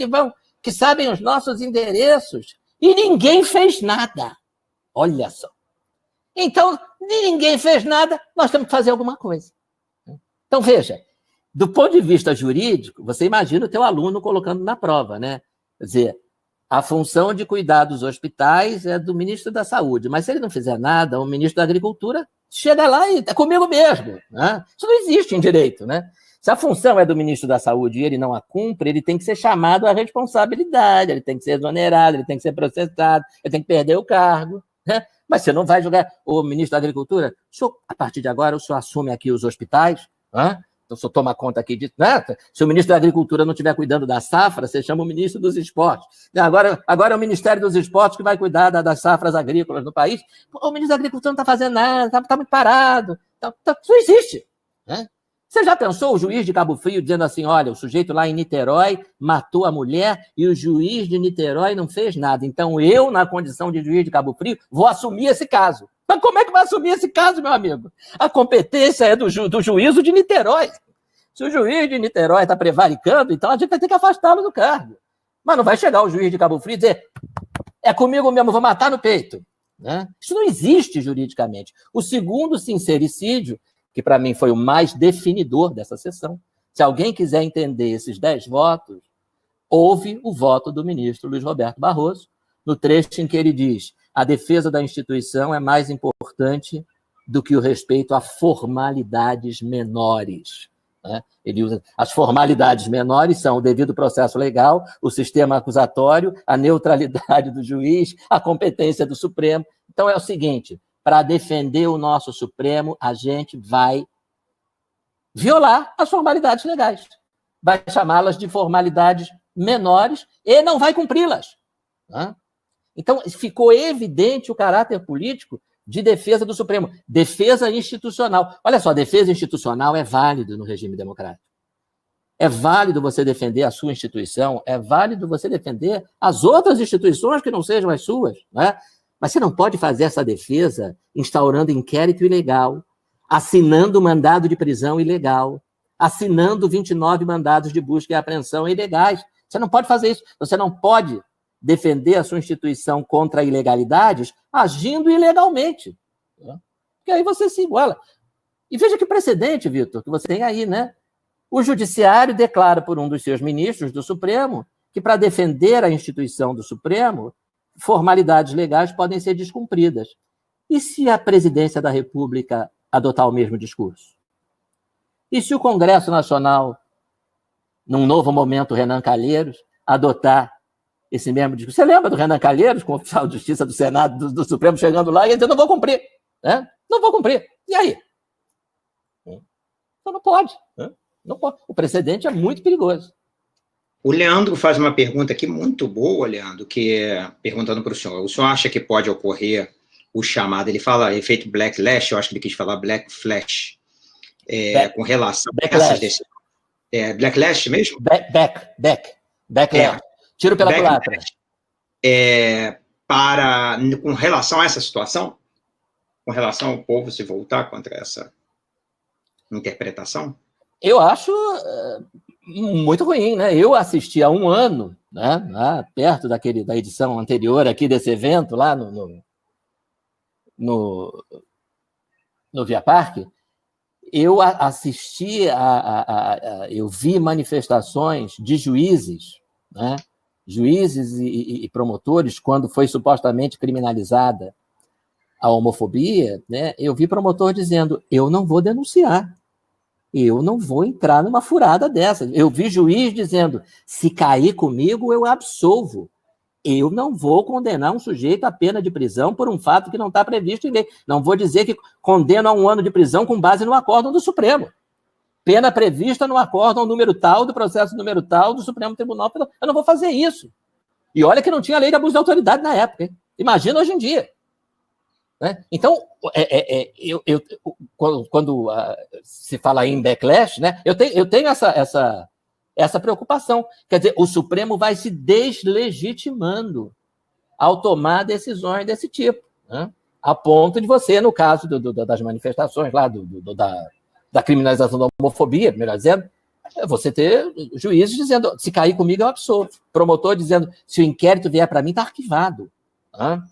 que sabem os nossos endereços, e ninguém fez nada. Olha só. Então, ninguém fez nada, nós temos que fazer alguma coisa. Então, veja, do ponto de vista jurídico, você imagina o teu aluno colocando na prova, né? Quer dizer, a função de cuidar dos hospitais é do ministro da Saúde, mas se ele não fizer nada, o ministro da Agricultura chega lá e é comigo mesmo. Né? Isso não existe em direito. Né? Se a função é do ministro da Saúde e ele não a cumpre, ele tem que ser chamado à responsabilidade, ele tem que ser exonerado, ele tem que ser processado, ele tem que perder o cargo. Né? Mas você não vai julgar o ministro da Agricultura? A partir de agora, o senhor assume aqui os hospitais? Né? Então, o senhor toma conta aqui disso. Né? Se o ministro da Agricultura não estiver cuidando da safra, você chama o ministro dos Esportes. Agora é o Ministério dos Esportes que vai cuidar das safras agrícolas no país. O ministro da Agricultura não está fazendo nada, está muito parado. Isso não existe. Né? Você já pensou o juiz de Cabo Frio dizendo assim, olha, o sujeito lá em Niterói matou a mulher e o juiz de Niterói não fez nada. Então, eu, na condição de juiz de Cabo Frio, vou assumir esse caso. Mas como é que vai assumir esse caso, meu amigo? A competência é do juízo de Niterói. Se o juiz de Niterói está prevaricando, então a gente vai ter que afastá-lo do cargo. Mas não vai chegar o juiz de Cabo Frio e dizer é comigo mesmo, vou matar no peito. Né? Isso não existe juridicamente. O segundo sincericídio, que para mim foi o mais definidor dessa sessão, se alguém quiser entender esses 10 votos, houve o voto do ministro Luiz Roberto Barroso, no trecho em que ele diz a defesa da instituição é mais importante do que o respeito a formalidades menores. Né? Ele usa as formalidades menores são o devido processo legal, o sistema acusatório, a neutralidade do juiz, a competência do Supremo. Então é o seguinte, para defender o nosso Supremo, a gente vai violar as formalidades legais. vai chamá-las de formalidades menores e não vai cumpri-las. Né? Então, ficou evidente o caráter político de defesa do Supremo. Defesa institucional. Olha só, defesa institucional é válido no regime democrático. É válido você defender a sua instituição, é válido você defender as outras instituições que não sejam as suas. Né? Mas você não pode fazer essa defesa instaurando inquérito ilegal, assinando mandado de prisão ilegal, assinando 29 mandados de busca e apreensão ilegais. Você não pode fazer isso. Você não pode defender a sua instituição contra ilegalidades agindo ilegalmente. Porque aí você se iguala. E veja que precedente, Vitor, que você tem aí, né? O judiciário declara por um dos seus ministros do Supremo que, para defender a instituição do Supremo, formalidades legais podem ser descumpridas. E se a presidência da República adotar o mesmo discurso? E se o Congresso Nacional, num novo momento, Renan Calheiros, adotar esse mesmo discurso? Você lembra do Renan Calheiros, com o oficial de justiça do Senado, do Supremo, chegando lá e dizendo, não vou cumprir. Né? Não vou cumprir. E aí? Então não pode. Né? Não pode. O precedente é muito perigoso. O Leandro faz uma pergunta aqui muito boa, Leandro, que é perguntando para o senhor acha que pode ocorrer o chamado, ele fala efeito backlash, eu acho que ele quis falar black flash, com relação a essas decisões. Backlash mesmo? Backlash. Tiro pela culatra. Com relação a essa situação? Com relação ao povo se voltar contra essa interpretação? Eu acho muito ruim, né? Eu assisti há um ano, né, lá perto da edição anterior aqui desse evento, lá no Via Parque, eu assisti, eu vi manifestações de juízes, né? Juízes e promotores, quando foi supostamente criminalizada a homofobia, né? Eu vi promotor dizendo, eu não vou denunciar, eu não vou entrar numa furada dessa. Eu vi juiz dizendo, se cair comigo, eu absolvo. Eu não vou condenar um sujeito à pena de prisão por um fato que não está previsto em lei. Não vou dizer que condeno a 1 ano de prisão com base no acórdão do Supremo. Pena prevista no acórdão número tal, do processo número tal, do Supremo Tribunal Federal. Eu não vou fazer isso. E olha que não tinha lei de abuso de autoridade na época. Hein? Imagina hoje em dia. Né? Então, quando se fala em backlash, né, eu tenho essa preocupação. Quer dizer, o Supremo vai se deslegitimando ao tomar decisões desse tipo, né? A ponto de você, no caso das manifestações lá, da criminalização da homofobia, melhor dizendo, você ter juízes dizendo, se cair comigo, eu absolvo. Promotor dizendo, se o inquérito vier para mim, está arquivado. Né?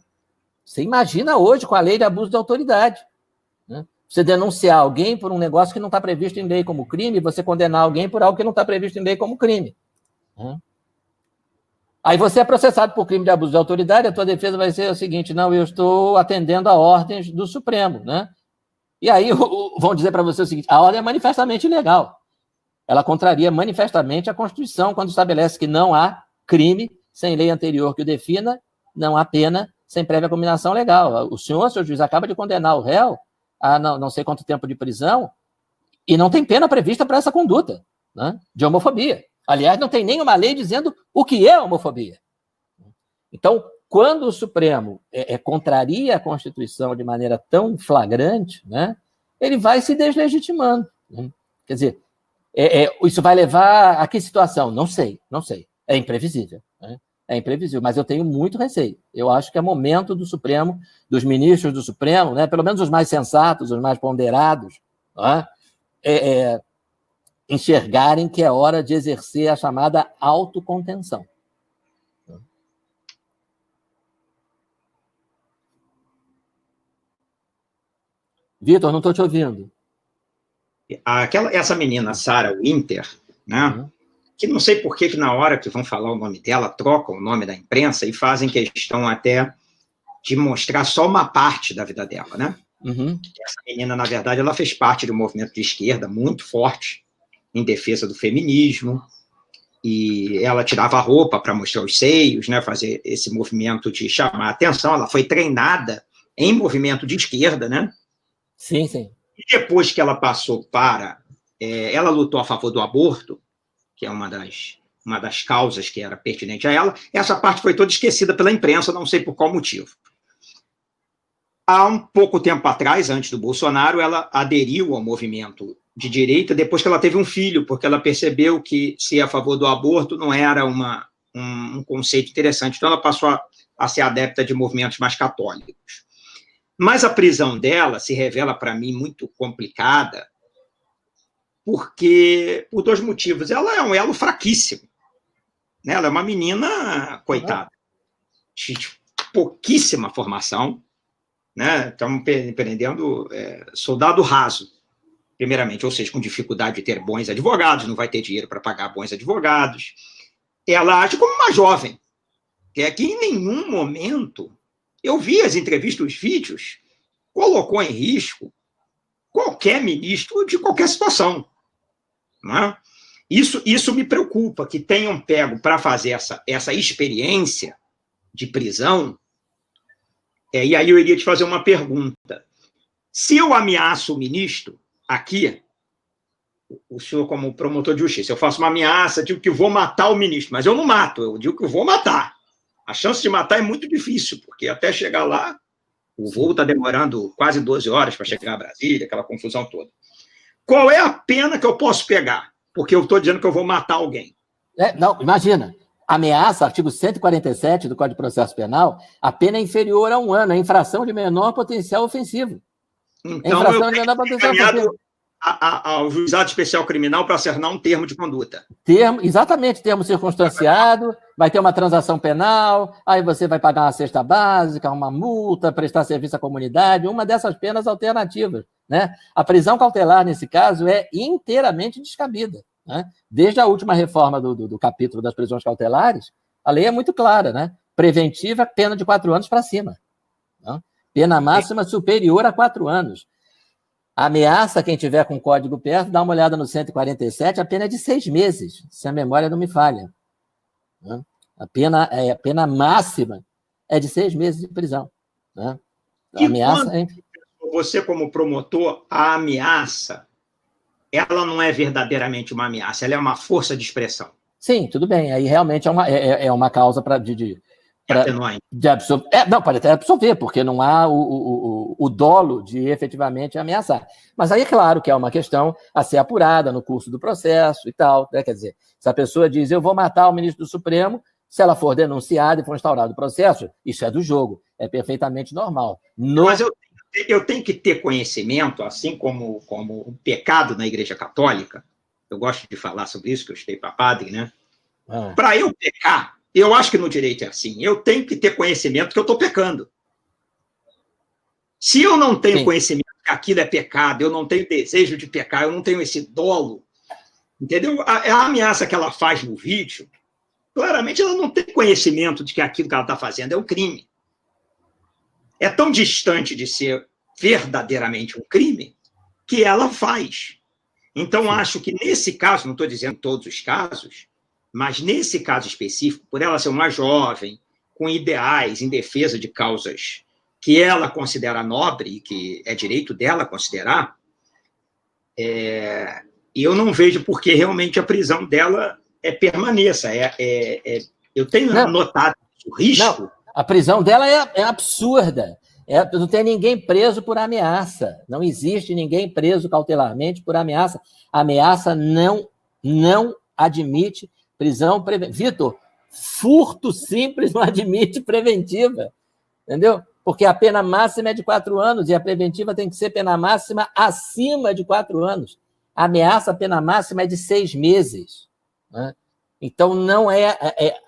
Você imagina hoje com a lei de abuso de autoridade. Né? Você denunciar alguém por um negócio que não está previsto em lei como crime, e você condenar alguém por algo que não está previsto em lei como crime. Aí você é processado por crime de abuso de autoridade, a tua defesa vai ser o seguinte, não, eu estou atendendo a ordens do Supremo. Né? E aí vão dizer para você o seguinte, a ordem é manifestamente ilegal. Ela contraria manifestamente a Constituição, quando estabelece que não há crime sem lei anterior que o defina, não há pena sem prévia combinação legal. O senhor, seu juiz, acaba de condenar o réu a não sei quanto tempo de prisão e não tem pena prevista para essa conduta, né, de homofobia. Aliás, não tem nenhuma lei dizendo o que é homofobia. Então, quando o Supremo contraria a Constituição de maneira tão flagrante, né, ele vai se deslegitimando. Né? Quer dizer, isso vai levar a que situação? Não sei. É imprevisível. Né? É imprevisível, mas eu tenho muito receio. Eu acho que é momento do Supremo, dos ministros do Supremo, né, pelo menos os mais sensatos, os mais ponderados, né, enxergarem que é hora de exercer a chamada autocontenção. Vitor, não estou te ouvindo. Essa menina, Sarah Winter, né? Que não sei por que na hora que vão falar o nome dela, trocam o nome da imprensa e fazem questão até de mostrar só uma parte da vida dela, né? Essa menina, na verdade, ela fez parte de um movimento de esquerda muito forte em defesa do feminismo, e ela tirava a roupa para mostrar os seios, né? Fazer esse movimento de chamar a atenção. Ela foi treinada em movimento de esquerda, né? Sim. E depois que ela passou ela lutou a favor do aborto, que é uma das causas que era pertinente a ela. Essa parte foi toda esquecida pela imprensa, não sei por qual motivo. Há um pouco tempo atrás, antes do Bolsonaro, ela aderiu ao movimento de direita depois que ela teve um filho, porque ela percebeu que ser a favor do aborto não era um conceito interessante. Então, ela passou a ser adepta de movimentos mais católicos. Mas a prisão dela se revela, para mim, muito complicada, por dois motivos. Ela é um elo fraquíssimo. Né? Ela é uma menina, coitada, de pouquíssima formação. Né? Estamos prendendo soldado raso, primeiramente, ou seja, com dificuldade de ter bons advogados, não vai ter dinheiro para pagar bons advogados. Ela age como uma jovem, que é que em nenhum momento, eu vi as entrevistas, os vídeos, colocou em risco qualquer ministro de qualquer situação. Não é? Isso me preocupa, que tenham pego para fazer essa experiência de prisão. E aí eu iria te fazer uma pergunta. Se eu ameaço o ministro aqui, o senhor como promotor de justiça, eu faço uma ameaça, digo que vou matar o ministro, mas eu não mato, eu digo que eu vou matar. A chance de matar é muito difícil, porque até chegar lá, o voo está demorando quase 12 horas para chegar a Brasília, aquela confusão toda. Qual é a pena que eu posso pegar? Porque eu estou dizendo que eu vou matar alguém. Não, imagina. Ameaça, artigo 147 do Código de Processo Penal, a pena é inferior a 1 ano, é infração de menor potencial ofensivo. Então, eu tenho que ser encaminhado ao Juizado Especial Criminal para acertar um termo de conduta. Exatamente, termo circunstanciado, vai ter uma transação penal, aí você vai pagar uma cesta básica, uma multa, prestar serviço à comunidade, uma dessas penas alternativas. Né? A prisão cautelar, nesse caso, é inteiramente descabida. Né? Desde a última reforma do capítulo das prisões cautelares, a lei é muito clara, né? Preventiva, pena de 4 anos para cima. Né? Pena máxima superior a 4 anos. Ameaça, quem tiver com o código perto, dá uma olhada no 147, a pena é de 6 meses, se a memória não me falha. Né? A pena máxima é de 6 meses de prisão. Né? A ameaça você, como promotor, a ameaça, ela não é verdadeiramente uma ameaça, ela é uma força de expressão. Sim, tudo bem. Aí realmente é uma causa não, pode até absolver, porque não há o dolo de efetivamente ameaçar. Mas aí é claro que é uma questão a ser apurada no curso do processo e tal. Né? Quer dizer, se a pessoa diz, eu vou matar o ministro do Supremo, se ela for denunciada e for instaurado o processo, isso é do jogo, é perfeitamente normal. Mas eu tenho que ter conhecimento, assim como o pecado na Igreja Católica, eu gosto de falar sobre isso, que eu estudei para padre, né? Para eu pecar, eu acho que no direito é assim, eu tenho que ter conhecimento que eu estou pecando. Se eu não tenho conhecimento que aquilo é pecado, eu não tenho desejo de pecar, eu não tenho esse dolo, entendeu? A ameaça que ela faz no vídeo, claramente ela não tem conhecimento de que aquilo que ela está fazendo é um crime. É tão distante de ser verdadeiramente um crime que ela faz. Então, acho que nesse caso, não estou dizendo todos os casos, mas nesse caso específico, por ela ser uma jovem, com ideais em defesa de causas que ela considera nobre e que é direito dela considerar, eu não vejo por que realmente a prisão dela permaneça. Eu tenho notado o risco. Não, a prisão dela é absurda. Não tem ninguém preso por ameaça. Não existe ninguém preso cautelarmente por ameaça. Ameaça não admite prisão preventiva. Vitor, furto simples não admite preventiva. Entendeu? Porque a pena máxima é de 4 anos e a preventiva tem que ser pena máxima acima de 4 anos. A ameaça, a pena máxima é de 6 meses. Né? Então, não é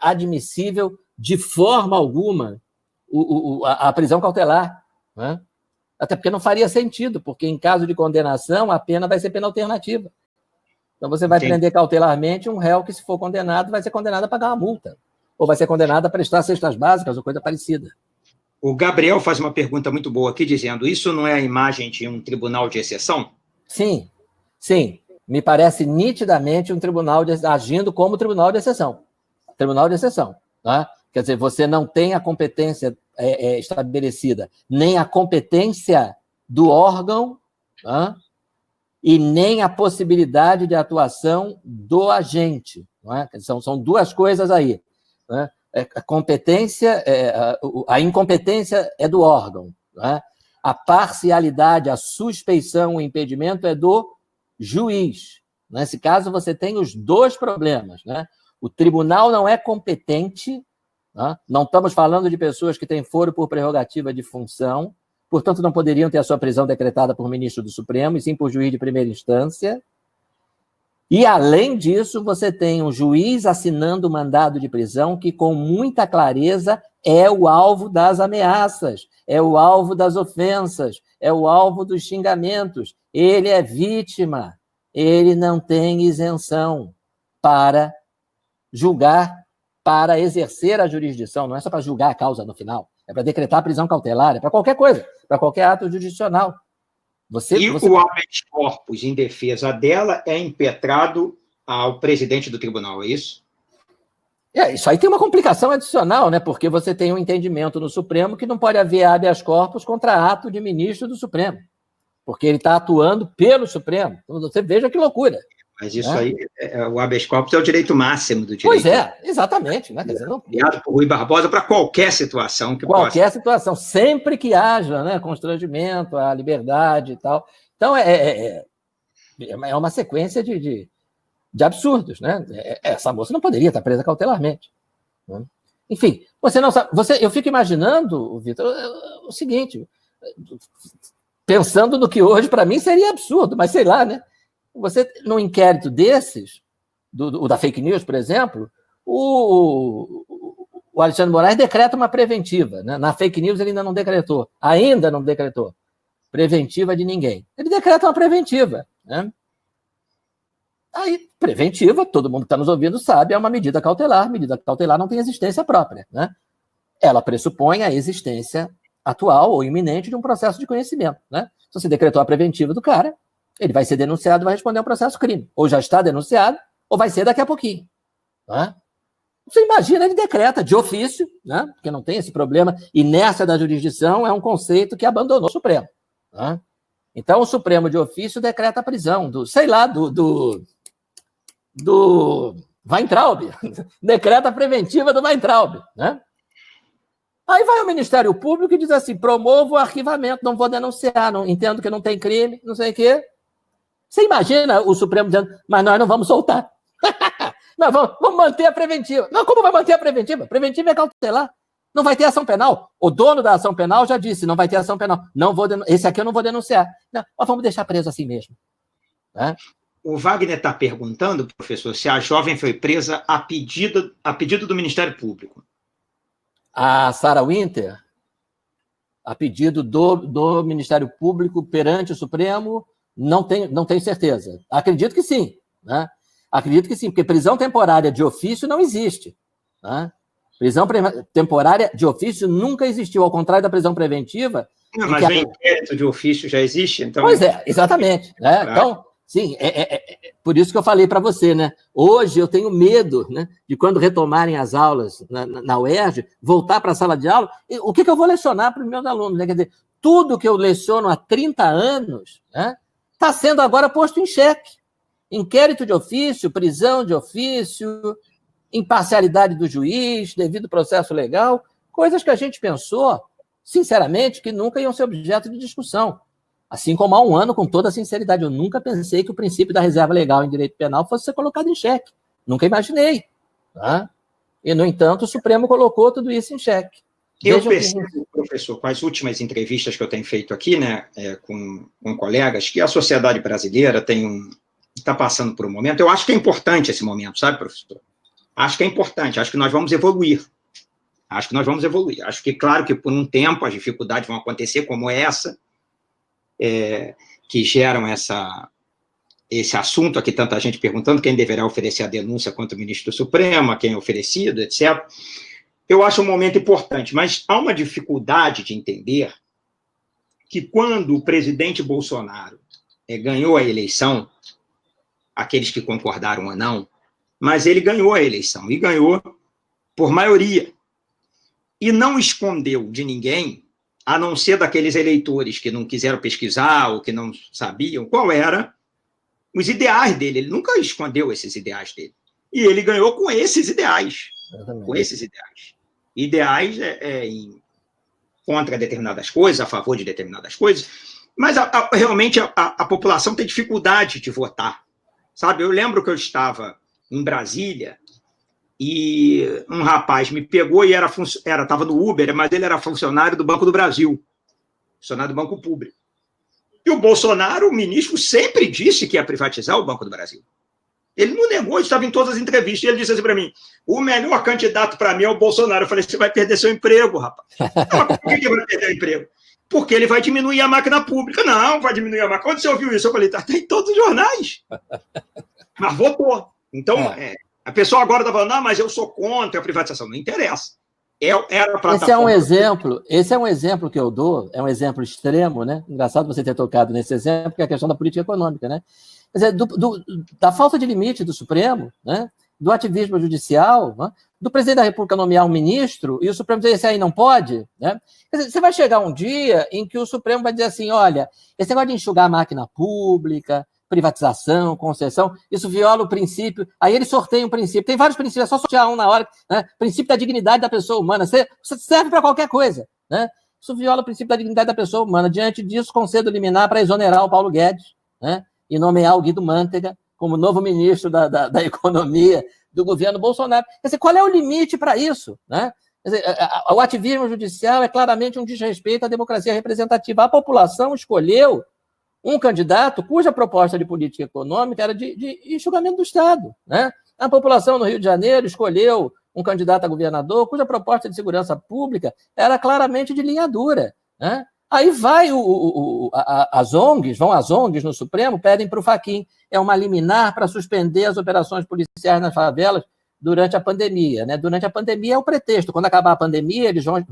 admissível de forma alguma a prisão cautelar. Né? Até porque não faria sentido, porque em caso de condenação, a pena vai ser pena alternativa. Então, você vai prender cautelarmente um réu que, se for condenado, vai ser condenado a pagar uma multa. Ou vai ser condenado a prestar cestas básicas ou coisa parecida. O Gabriel faz uma pergunta muito boa aqui, dizendo, isso não é a imagem de um tribunal de exceção? Sim. Me parece nitidamente um tribunal agindo como tribunal de exceção. Tribunal de exceção. Tá? Quer dizer, você não tem a competência estabelecida, nem a competência do órgão, tá? e nem a possibilidade de atuação do agente. Não é? São duas coisas aí. Não é? A competência, a incompetência é do órgão. Não é? A parcialidade, a suspeição, o impedimento é do juiz. Nesse caso, você tem os dois problemas. Né? O tribunal não é competente, né? Não estamos falando de pessoas que têm foro por prerrogativa de função, portanto, não poderiam ter a sua prisão decretada por ministro do Supremo, e sim por juiz de primeira instância. E, além disso, você tem um juiz assinando o mandado de prisão que, com muita clareza, é o alvo das ameaças, é o alvo das ofensas, é o alvo dos xingamentos. Ele é vítima, ele não tem isenção para julgar, para exercer a jurisdição, não é só para julgar a causa no final, é para decretar a prisão cautelar, é para qualquer coisa, para qualquer ato jurisdicional. O habeas corpus em defesa dela é impetrado ao presidente do tribunal, é isso? Isso aí tem uma complicação adicional, né? Porque você tem um entendimento no Supremo que não pode haver habeas corpus contra ato de ministro do Supremo, porque ele está atuando pelo Supremo. Então, você veja que loucura. Mas isso aí, o habeas corpus é o direito máximo do direito. Pois é, exatamente. Né? Quer dizer, criado por Rui Barbosa para qualquer situação que qualquer situação, sempre que haja, né, constrangimento, a liberdade e tal. Então, é uma sequência de absurdos. Né? Essa moça não poderia estar presa cautelarmente. Né? Enfim, você não sabe. Eu fico imaginando, Vitor, o seguinte, pensando no que hoje, para mim, seria absurdo, mas sei lá, né? Você, num inquérito desses, o da fake news, por exemplo, o Alexandre de Moraes decreta uma preventiva. Né? Na fake news ele ainda não decretou. Preventiva de ninguém. Ele decreta uma preventiva. Né? Aí, preventiva, todo mundo que está nos ouvindo sabe, é uma medida cautelar. Medida cautelar não tem existência própria. Né? Ela pressupõe a existência atual ou iminente de um processo de conhecimento. Né? Se você decretou a preventiva do cara, ele vai ser denunciado e vai responder a um processo crime. Ou já está denunciado, ou vai ser daqui a pouquinho. Né? Você imagina, ele decreta de ofício, né? Porque não tem esse problema. Inércia da jurisdição é um conceito que abandonou o Supremo. Né? Então, o Supremo de ofício decreta a prisão do Weintraub. Decreta a preventiva do Weintraub. Né? Aí vai o Ministério Público e diz assim, promovo o arquivamento, não vou denunciar, não entendo que não tem crime, não sei o quê. Você imagina o Supremo dizendo, mas nós não vamos soltar. Nós vamos manter a preventiva. Não, como vai manter a preventiva? Preventiva é cautelar. Não vai ter ação penal. O dono da ação penal já disse, não vai ter ação penal. Esse aqui eu não vou denunciar. Não, mas vamos deixar preso assim mesmo. Né? O Wagner está perguntando, professor, se a jovem foi presa a pedido do Ministério Público. A Sarah Winter, a pedido do Ministério Público perante o Supremo, não tenho certeza. Acredito que sim. Né? Acredito que sim, porque prisão temporária de ofício não existe. Né? Prisão temporária de ofício nunca existiu, ao contrário da prisão preventiva. Não, mas o inquérito de ofício já existe, então. Pois é, exatamente. Né? Claro. Então, sim, por isso que eu falei para você, né? Hoje eu tenho medo, né, de quando retomarem as aulas na UERJ, voltar para a sala de aula, o que eu vou lecionar para os meus alunos? Né? Quer dizer, tudo que eu leciono há 30 anos, né, está sendo agora posto em xeque. Inquérito de ofício, prisão de ofício, imparcialidade do juiz, devido processo legal, coisas que a gente pensou, sinceramente, que nunca iam ser objeto de discussão. Assim como há um ano, com toda a sinceridade, eu nunca pensei que o princípio da reserva legal em direito penal fosse ser colocado em xeque. Nunca imaginei. Tá? E, no entanto, o Supremo colocou tudo isso em xeque. Eu percebo, professor, com as últimas entrevistas que eu tenho feito aqui, né, com colegas, que a sociedade brasileira está passando por um momento. Eu acho que é importante esse momento, sabe, professor? Acho que é importante, acho que nós vamos evoluir. Acho que, claro, que por um tempo as dificuldades vão acontecer, como essa, que geram esse assunto aqui, tanta gente perguntando quem deverá oferecer a denúncia contra o ministro do Supremo, a quem é oferecido, etc. Eu acho um momento importante, mas há uma dificuldade de entender que quando o presidente Bolsonaro ganhou a eleição, aqueles que concordaram ou não, mas ele ganhou a eleição, e ganhou por maioria. E não escondeu de ninguém, a não ser daqueles eleitores que não quiseram pesquisar ou que não sabiam qual era os ideais dele. Ele nunca escondeu esses ideais dele. E ele ganhou com esses ideais. Com esses ideais. Ideais contra determinadas coisas, a favor de determinadas coisas, mas realmente a população tem dificuldade de votar. Sabe? Eu lembro que eu estava em Brasília e um rapaz me pegou e estava no Uber, mas ele era funcionário do Banco do Brasil, funcionário do Banco Público. E o Bolsonaro, o ministro, sempre disse que ia privatizar o Banco do Brasil. Ele não negou, estava em todas as entrevistas, e ele disse assim para mim, o melhor candidato para mim é o Bolsonaro. Eu falei, você vai perder seu emprego, rapaz. Mas por que ele vai perder o emprego? Porque ele vai diminuir a máquina pública. Não, vai diminuir a máquina. Quando você ouviu isso, eu falei, tá em todos os jornais. Mas votou. Então, a pessoa agora está falando, não, mas eu sou contra a privatização. Não interessa. Era a plataforma. Esse é um exemplo que eu dou, é um exemplo extremo, né? Engraçado você ter tocado nesse exemplo, que é a questão da política econômica, né? Quer dizer, da falta de limite do Supremo, né? Do ativismo judicial, né? Do presidente da República nomear um ministro e o Supremo dizer esse aí não pode, né? Quer dizer, você vai chegar um dia em que o Supremo vai dizer assim, olha, esse negócio de enxugar a máquina pública, privatização, concessão, isso viola o princípio, aí ele sorteia um princípio, tem vários princípios, é só sortear um na hora, né? Princípio da dignidade da pessoa humana, você serve para qualquer coisa, né? Isso viola o princípio da dignidade da pessoa humana, diante disso concedo liminar para exonerar o Paulo Guedes, né? E nomear o Guido Mantega como novo ministro da Economia do governo Bolsonaro. Quer dizer, qual é o limite para isso, né? Quer dizer, o ativismo judicial é claramente um desrespeito à democracia representativa. A população escolheu um candidato cuja proposta de política econômica era de enxugamento do Estado, né? A população no Rio de Janeiro escolheu um candidato a governador cuja proposta de segurança pública era claramente de linha dura, né? Aí vai as ONGs, vão as ONGs no Supremo, pedem para o Fachin, é uma liminar para suspender as operações policiais nas favelas durante a pandemia, né? Durante a pandemia é o pretexto, quando acabar a pandemia eles vão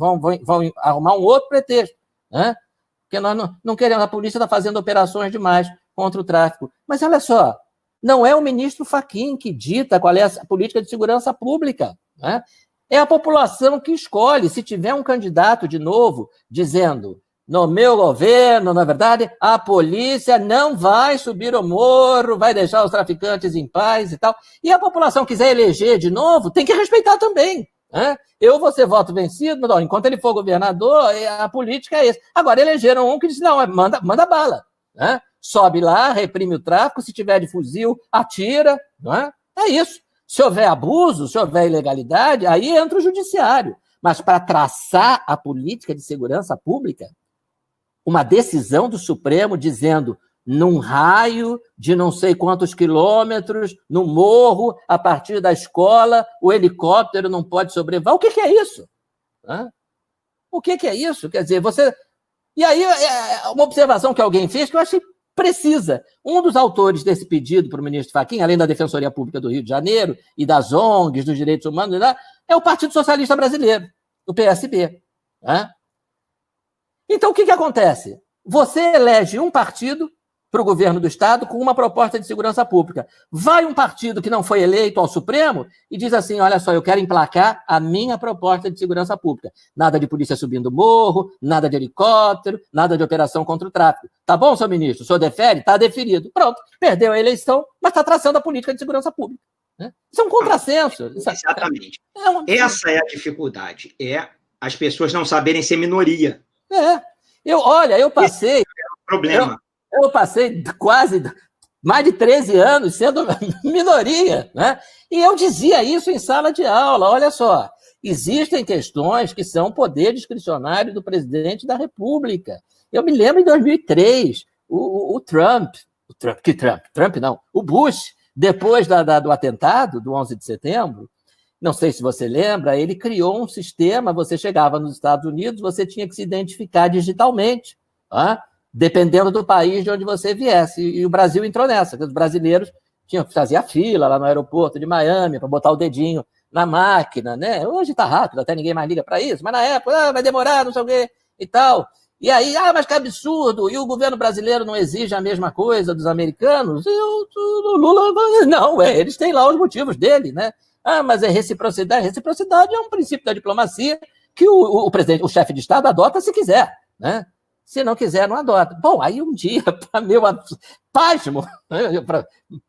arrumar um outro pretexto, né? Porque nós não queremos, a polícia está fazendo operações demais contra o tráfico. Mas olha só, não é o ministro Fachin que dita qual é a política de segurança pública, né? É a população que escolhe. Se tiver um candidato de novo dizendo, no meu governo, na verdade, a polícia não vai subir o morro, vai deixar os traficantes em paz e tal, e a população quiser eleger de novo, tem que respeitar também, né? Eu vou ser voto vencido, mas, enquanto ele for governador, a política é essa. Agora, elegeram um que disse, não, manda bala, né? Sobe lá, reprime o tráfico, se tiver de fuzil, atira, não é? É isso. Se houver abuso, se houver ilegalidade, aí entra o judiciário. Mas para traçar a política de segurança pública, uma decisão do Supremo dizendo, num raio de não sei quantos quilômetros, no morro, a partir da escola, o helicóptero não pode sobrevoar. O que é isso? O que é isso? Quer dizer, você... E aí, uma observação que alguém fez que eu achei precisa. Um dos autores desse pedido para o ministro Fachin, além da Defensoria Pública do Rio de Janeiro e das ONGs, dos direitos humanos, é o Partido Socialista Brasileiro, o PSB. Então, o que acontece? Você elege um partido para o governo do Estado com uma proposta de segurança pública. Vai um partido que não foi eleito ao Supremo e diz assim, olha só, eu quero emplacar a minha proposta de segurança pública. Nada de polícia subindo morro, nada de helicóptero, nada de operação contra o tráfico. Tá bom, seu ministro? O senhor defere? Está deferido. Pronto, perdeu a eleição, mas está traçando a política de segurança pública. Isso é um contrassenso. Exatamente. Essa é a dificuldade, as pessoas não saberem ser minoria. Eu passei... Esse é o problema. Eu passei quase mais de 13 anos sendo minoria, né? E eu dizia isso em sala de aula, olha só, existem questões que são poder discricionário do presidente da República. Eu me lembro em 2003, o Bush, depois do atentado do 11 de setembro, não sei se você lembra, ele criou um sistema, você chegava nos Estados Unidos, você tinha que se identificar digitalmente, dependendo do país de onde você viesse. E o Brasil entrou nessa, os brasileiros tinham que fazer a fila lá no aeroporto de Miami para botar o dedinho na máquina, né? Hoje está rápido, até ninguém mais liga para isso, mas na época vai demorar, não sei o quê e tal. E aí, mas que absurdo, e o governo brasileiro não exige a mesma coisa dos americanos? E o Lula, não, eles têm lá os motivos dele, né? Mas é reciprocidade. Reciprocidade é um princípio da diplomacia que o presidente, o chefe de Estado adota se quiser, né? Se não quiser, não adota. Bom, aí um dia, para meu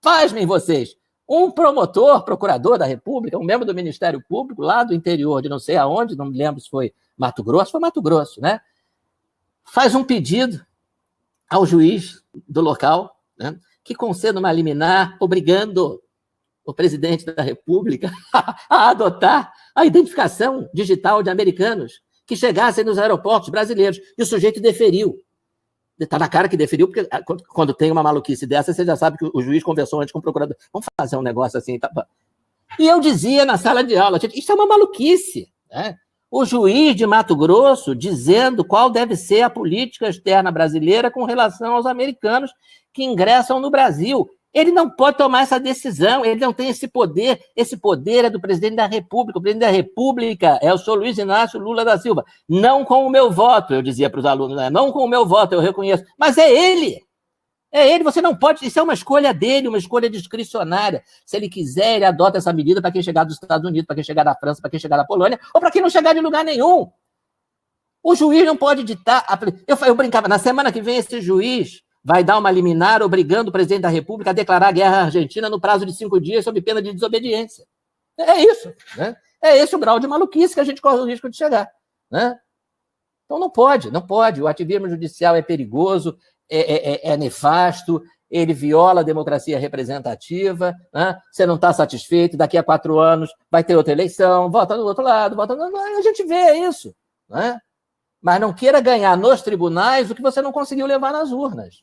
pasmem vocês, um procurador da República, um membro do Ministério Público, lá do interior de não sei aonde, não me lembro se foi Mato Grosso, né? Faz um pedido ao juiz do local, né, que conceda uma liminar obrigando o presidente da República a adotar a identificação digital de americanos que chegassem nos aeroportos brasileiros. E o sujeito deferiu. Está na cara que deferiu, porque quando tem uma maluquice dessa, você já sabe que o juiz conversou antes com o procurador. Vamos fazer um negócio assim. Tá? E eu dizia na sala de aula, isso é uma maluquice. Né? O juiz de Mato Grosso dizendo qual deve ser a política externa brasileira com relação aos americanos que ingressam no Brasil. Ele não pode tomar essa decisão, ele não tem esse poder é do presidente da República. O presidente da República é o senhor Luiz Inácio Lula da Silva. Não com o meu voto, eu dizia para os alunos, né? Não com o meu voto, eu reconheço, mas é ele, você não pode, isso é uma escolha dele, uma escolha discricionária. Se ele quiser, ele adota essa medida para quem chegar dos Estados Unidos, para quem chegar da França, para quem chegar da Polônia, ou para quem não chegar de lugar nenhum. O juiz não pode ditar, eu brincava, na semana que vem esse juiz vai dar uma liminar obrigando o presidente da República a declarar guerra à Argentina no prazo de 5 dias sob pena de desobediência. É isso. Né? É esse o grau de maluquice que a gente corre o risco de chegar. Né? Então não pode. O ativismo judicial é perigoso, é nefasto, ele viola a democracia representativa, né? Você não está satisfeito, daqui a 4 anos vai ter outra eleição, vota do outro lado, a gente vê isso. Né? Mas não queira ganhar nos tribunais o que você não conseguiu levar nas urnas.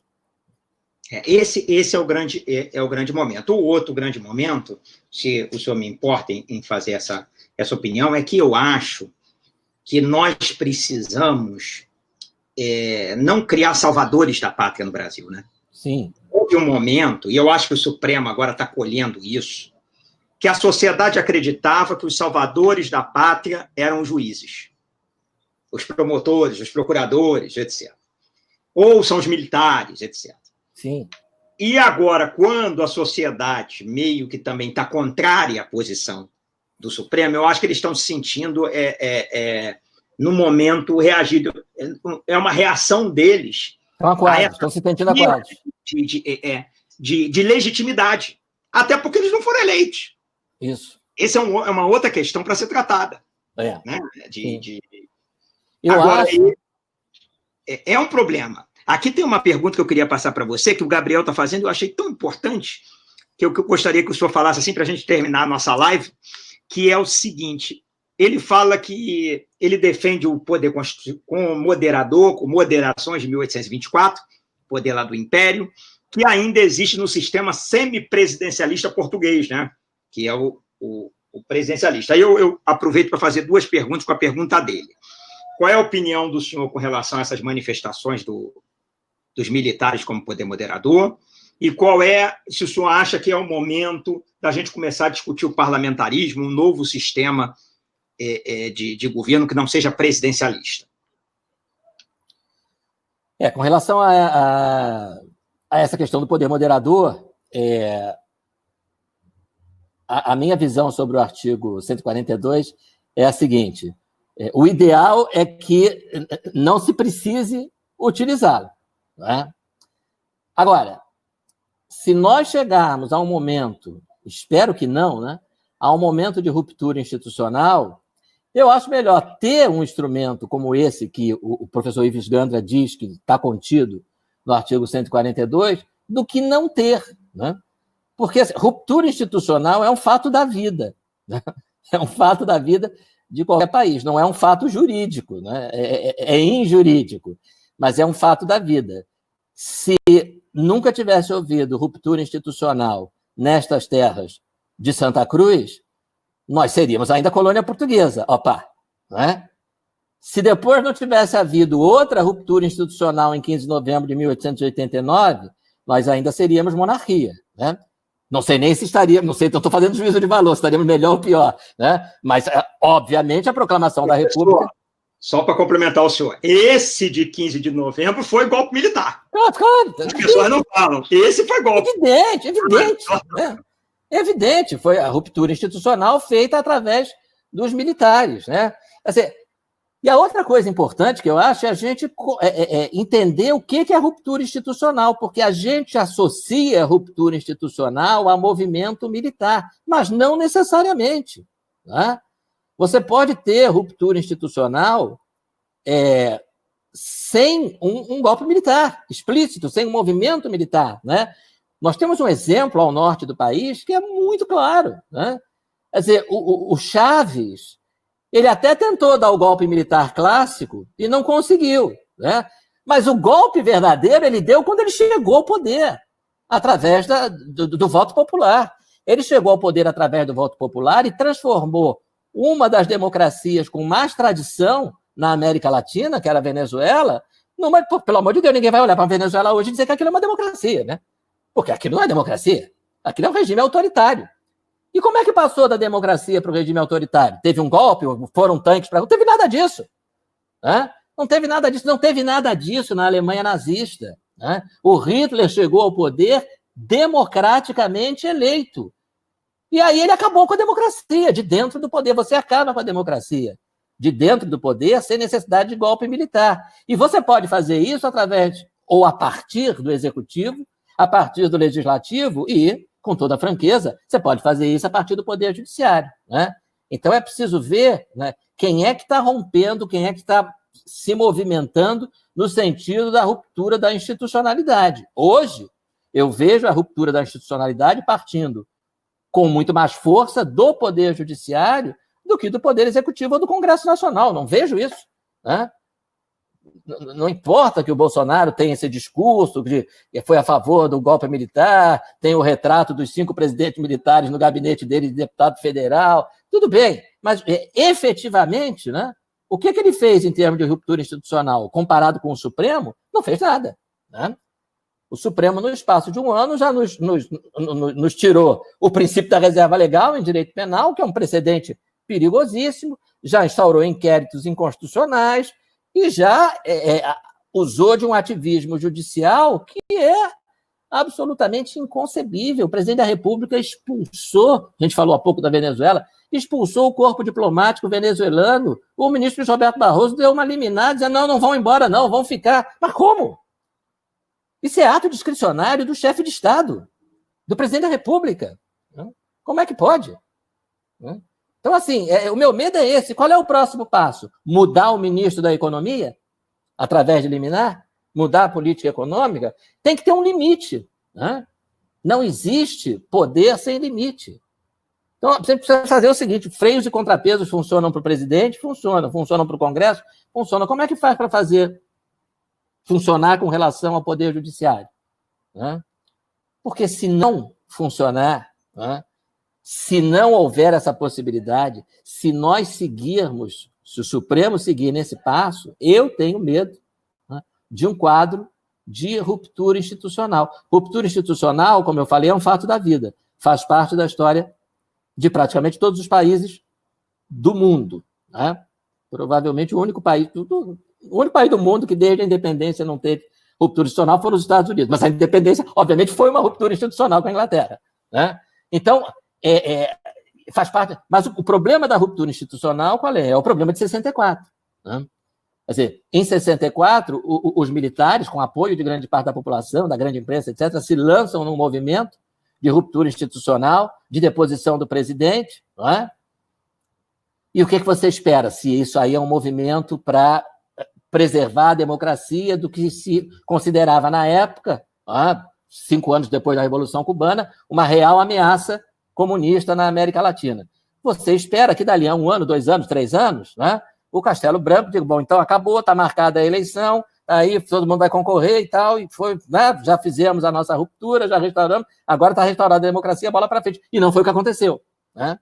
Esse é o grande momento. O outro grande momento, se o senhor me importa em fazer essa opinião, é que eu acho que nós precisamos não criar salvadores da pátria no Brasil, né? Sim. Houve um momento, e eu acho que o Supremo agora está colhendo isso, que a sociedade acreditava que os salvadores da pátria eram os juízes, os promotores, os procuradores, etc. Ou são os militares, etc. Sim. E agora, quando a sociedade meio que também está contrária à posição do Supremo, eu acho que eles estão se sentindo, no momento, reagido. É uma reação deles. Estão se sentindo acuados. De legitimidade. Até porque eles não foram eleitos. Isso. Essa é uma outra questão para ser tratada. Né? Eu agora, acho... é um problema. Aqui tem uma pergunta que eu queria passar para você, que o Gabriel está fazendo, eu achei tão importante, que eu gostaria que o senhor falasse assim, para a gente terminar a nossa live, que é o seguinte: ele fala que ele defende o poder com moderador, com moderações de 1824, poder lá do Império, que ainda existe no sistema semipresidencialista português, né? Que é o presidencialista. Aí eu aproveito para fazer 2 perguntas com a pergunta dele. Qual é a opinião do senhor com relação a essas manifestações dos militares como poder moderador? E se o senhor acha que é o momento da gente começar a discutir o parlamentarismo, um novo sistema de governo que não seja presidencialista? Com relação a essa questão do poder moderador, a minha visão sobre o artigo 142 é a seguinte: o ideal é que não se precise utilizá-lo. Né? Agora, se nós chegarmos a um momento, espero que não, né, a um momento de ruptura institucional, eu acho melhor ter um instrumento como esse, que o professor Ives Gandra diz que está contido no artigo 142, do que não ter. Né? Porque ruptura institucional é um fato da vida. Né? É um fato da vida de qualquer país, não é um fato jurídico, né? É injurídico, mas é um fato da vida. Se nunca tivesse ouvido ruptura institucional nestas terras de Santa Cruz, nós seríamos ainda colônia portuguesa. Opa! Né? Se depois não tivesse havido outra ruptura institucional em 15 de novembro de 1889, nós ainda seríamos monarquia. Né? Não sei nem se estaríamos, não sei, não estou fazendo juízo de valor, se estaríamos melhor ou pior. Né? Mas, obviamente, a proclamação da República... Só para complementar o senhor, esse de 15 de novembro foi golpe militar. Claro. As pessoas não falam. Esse foi golpe. Evidente. Né? Evidente, foi a ruptura institucional feita através dos militares. Né? Assim, E a outra coisa importante que eu acho é a gente entender o que é ruptura institucional, porque a gente associa ruptura institucional a movimento militar, mas não necessariamente. Né? Você pode ter ruptura institucional sem um golpe militar explícito, sem um movimento militar. Né? Nós temos um exemplo ao norte do país que é muito claro. Né? Quer dizer, o Chaves... Ele até tentou dar o golpe militar clássico e não conseguiu, né? Mas o golpe verdadeiro ele deu quando ele chegou ao poder, através do voto popular. Ele chegou ao poder através do voto popular e transformou uma das democracias com mais tradição na América Latina, que era a Venezuela, pelo amor de Deus, ninguém vai olhar para a Venezuela hoje e dizer que aquilo é uma democracia, né? Porque aquilo não é democracia, aquilo é um regime autoritário. E como é que passou da democracia para o regime autoritário? Teve um golpe? Foram tanques para... Não teve nada disso. Né? Não teve nada disso. Não teve nada disso na Alemanha nazista. Né? O Hitler chegou ao poder democraticamente eleito. E aí ele acabou com a democracia, de dentro do poder. Você acaba com a democracia de dentro do poder sem necessidade de golpe militar. E você pode fazer isso através, ou a partir do executivo, a partir do legislativo e... com toda franqueza, você pode fazer isso a partir do Poder Judiciário. Né? Então, é preciso ver, né, quem é que está rompendo, quem é que está se movimentando no sentido da ruptura da institucionalidade. Hoje, eu vejo a ruptura da institucionalidade partindo com muito mais força do Poder Judiciário do que do Poder Executivo ou do Congresso Nacional. Não vejo isso. Né? Não importa que o Bolsonaro tenha esse discurso de que foi a favor do golpe militar, tem o retrato dos 5 presidentes militares no gabinete dele de deputado federal, tudo bem, mas efetivamente, né, o que ele fez em termos de ruptura institucional comparado com o Supremo? Não fez nada. Né? O Supremo, no espaço de um ano, já nos tirou o princípio da reserva legal em direito penal, que é um precedente perigosíssimo, já instaurou inquéritos inconstitucionais, e já usou de um ativismo judicial que é absolutamente inconcebível. O presidente da República expulsou, a gente falou há pouco da Venezuela, expulsou o corpo diplomático venezuelano. O ministro Roberto Barroso deu uma liminar, dizendo, não vão embora não, vão ficar. Mas como? Isso é ato discricionário do chefe de Estado, do presidente da República. Como é que pode? Então, assim, o meu medo é esse. Qual é o próximo passo? Mudar o ministro da Economia, através de liminar? Mudar a política econômica? Tem que ter um limite. Né? Não existe poder sem limite. Então, você precisa fazer o seguinte, freios e contrapesos funcionam para o presidente? Funcionam para o Congresso? Funcionam. Como é que faz para fazer funcionar com relação ao Poder Judiciário? Né? Porque se não funcionar... Né? Se não houver essa possibilidade, se nós seguirmos, se o Supremo seguir nesse passo, eu tenho medo, né, de um quadro de ruptura institucional. Ruptura institucional, como eu falei, é um fato da vida, faz parte da história de praticamente todos os países do mundo. Né? Provavelmente o único país do mundo que desde a independência não teve ruptura institucional foram os Estados Unidos, mas a independência, obviamente, foi uma ruptura institucional com a Inglaterra. Né? Então, faz parte. Mas o problema da ruptura institucional qual é? É o problema de 64. Né? Quer dizer, em 64, os militares, com apoio de grande parte da população, da grande imprensa, etc., se lançam num movimento de ruptura institucional, de deposição do presidente. Não é? E o que você espera? Se isso aí é um movimento para preservar a democracia do que se considerava na época, 5 anos depois da Revolução Cubana, uma real ameaça comunista na América Latina. Você espera que dali a 1 ano, 2 anos, 3 anos, né, o Castelo Branco diga, bom, então acabou, está marcada a eleição, aí todo mundo vai concorrer e tal, e foi, né, já fizemos a nossa ruptura, já restauramos, agora está restaurada a democracia, bola para frente. E não foi o que aconteceu. Né?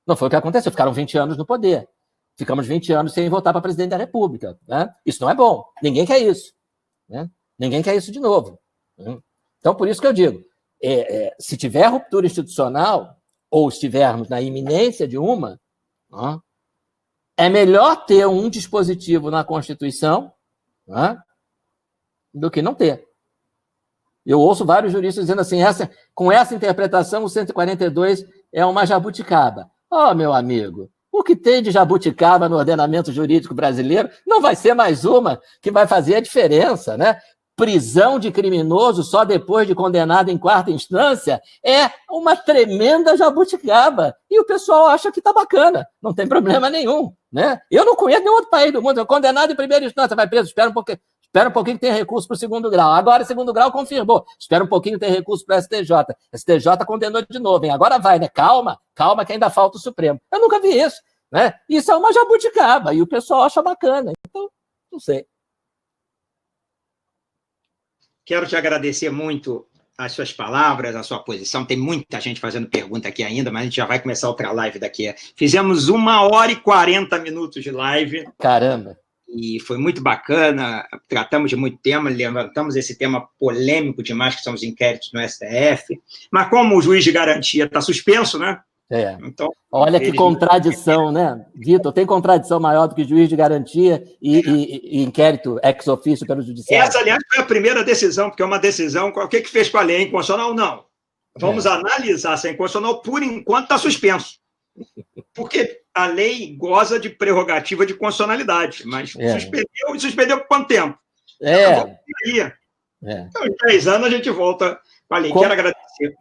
Não foi o que aconteceu, ficaram 20 anos no poder. Ficamos 20 anos sem votar para presidente da República. Né? Isso não é bom. Ninguém quer isso. Né? Ninguém quer isso de novo. Né? Então, por isso que eu digo, se tiver ruptura institucional, ou estivermos na iminência de uma, é melhor ter um dispositivo na Constituição do que não ter. Eu ouço vários juristas dizendo assim, com essa interpretação, o 142 é uma jabuticaba. Meu amigo, O que tem de jabuticaba no ordenamento jurídico brasileiro não vai ser mais uma que vai fazer a diferença, né? Prisão de criminoso só depois de condenado em quarta instância é uma tremenda jabuticaba. E o pessoal acha que está bacana, não tem problema nenhum, né? Eu não conheço nenhum outro país do mundo. Condenado em primeira instância, vai preso, espera um pouquinho que tem recurso para o segundo grau. Agora, segundo grau, confirmou. Espera um pouquinho que tem recurso para o STJ. STJ condenou de novo, hein? Agora vai, né? Calma que ainda falta o Supremo. Eu nunca vi isso, né? Isso é uma jabuticaba, e o pessoal acha bacana. Então, não sei. Quero te agradecer muito as suas palavras, a sua posição. Tem muita gente fazendo pergunta aqui ainda, mas a gente já vai começar outra live daqui. Fizemos 1h40 de live. Caramba! E foi muito bacana, tratamos de muito tema, levantamos esse tema polêmico demais, que são os inquéritos no STF. Mas como o juiz de garantia está suspenso, né? Então, olha que contradição, né? Vitor, tem contradição maior do que juiz de garantia e inquérito ex officio pelo judiciário? Essa, aliás, foi a primeira decisão, porque é uma decisão, o que fez com a lei? É inconstitucional? Não. Vamos analisar se é inconstitucional, por enquanto está suspenso. Porque a lei goza de prerrogativa de constitucionalidade, mas suspendeu por quanto tempo? Então, em 10 anos a gente volta com a lei. Quero agradecer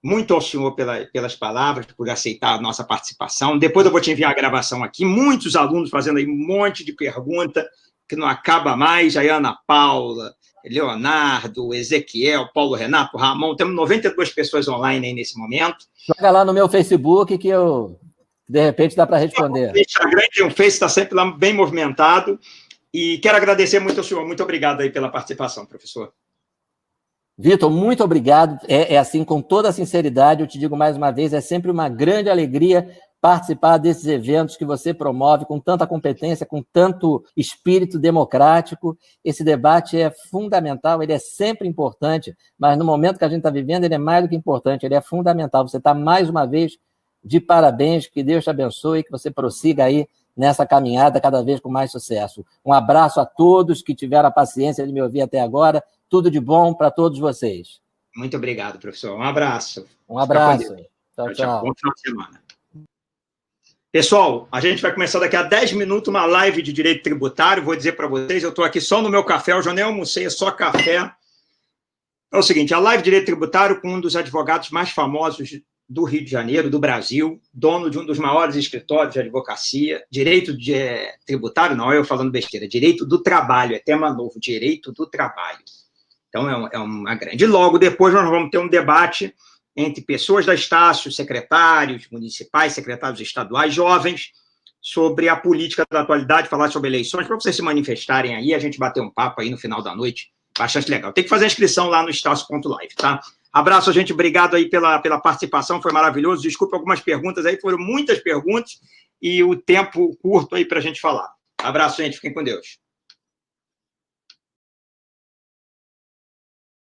muito ao senhor pelas palavras, por aceitar a nossa participação. Depois eu vou te enviar a gravação aqui. Muitos alunos fazendo aí um monte de pergunta que não acaba mais. A Ana Paula, Leonardo, Ezequiel, Paulo Renato, Ramon. Temos 92 pessoas online aí nesse momento. Joga lá no meu Facebook que eu, de repente, dá para responder. O Instagram e o Face está sempre lá bem movimentado. E quero agradecer muito ao senhor. Muito obrigado aí pela participação, professor. Vitor, muito obrigado. É assim, com toda a sinceridade, eu te digo mais uma vez, é sempre uma grande alegria participar desses eventos que você promove com tanta competência, com tanto espírito democrático. Esse debate é fundamental, ele é sempre importante, mas no momento que a gente está vivendo, ele é mais do que importante, ele é fundamental. Você está, mais uma vez, de parabéns, que Deus te abençoe, que você prossiga aí nessa caminhada cada vez com mais sucesso. Um abraço a todos que tiveram a paciência de me ouvir até agora. Tudo de bom para todos vocês. Muito obrigado, professor. Um abraço. Um abraço. Tchau. Bom final de semana. Pessoal, a gente vai começar daqui a 10 minutos uma live de direito tributário. Vou dizer para vocês, eu estou aqui só no meu café, eu já nem almocei, é só café. É o seguinte, a live de direito tributário com um dos advogados mais famosos do Rio de Janeiro, do Brasil, dono de um dos maiores escritórios de advocacia, direito tributário, não, eu falando besteira, direito do trabalho, é tema novo, direito do trabalho. Então, é uma grande. Logo depois, nós vamos ter um debate entre pessoas da Estácio, secretários municipais, secretários estaduais, jovens, sobre a política da atualidade, falar sobre eleições, para vocês se manifestarem aí, a gente bater um papo aí no final da noite, bastante legal. Tem que fazer a inscrição lá no estácio.live, tá? Abraço, gente, obrigado aí pela participação, foi maravilhoso. Desculpe algumas perguntas aí, foram muitas perguntas, e o tempo curto aí para a gente falar. Abraço, gente, fiquem com Deus.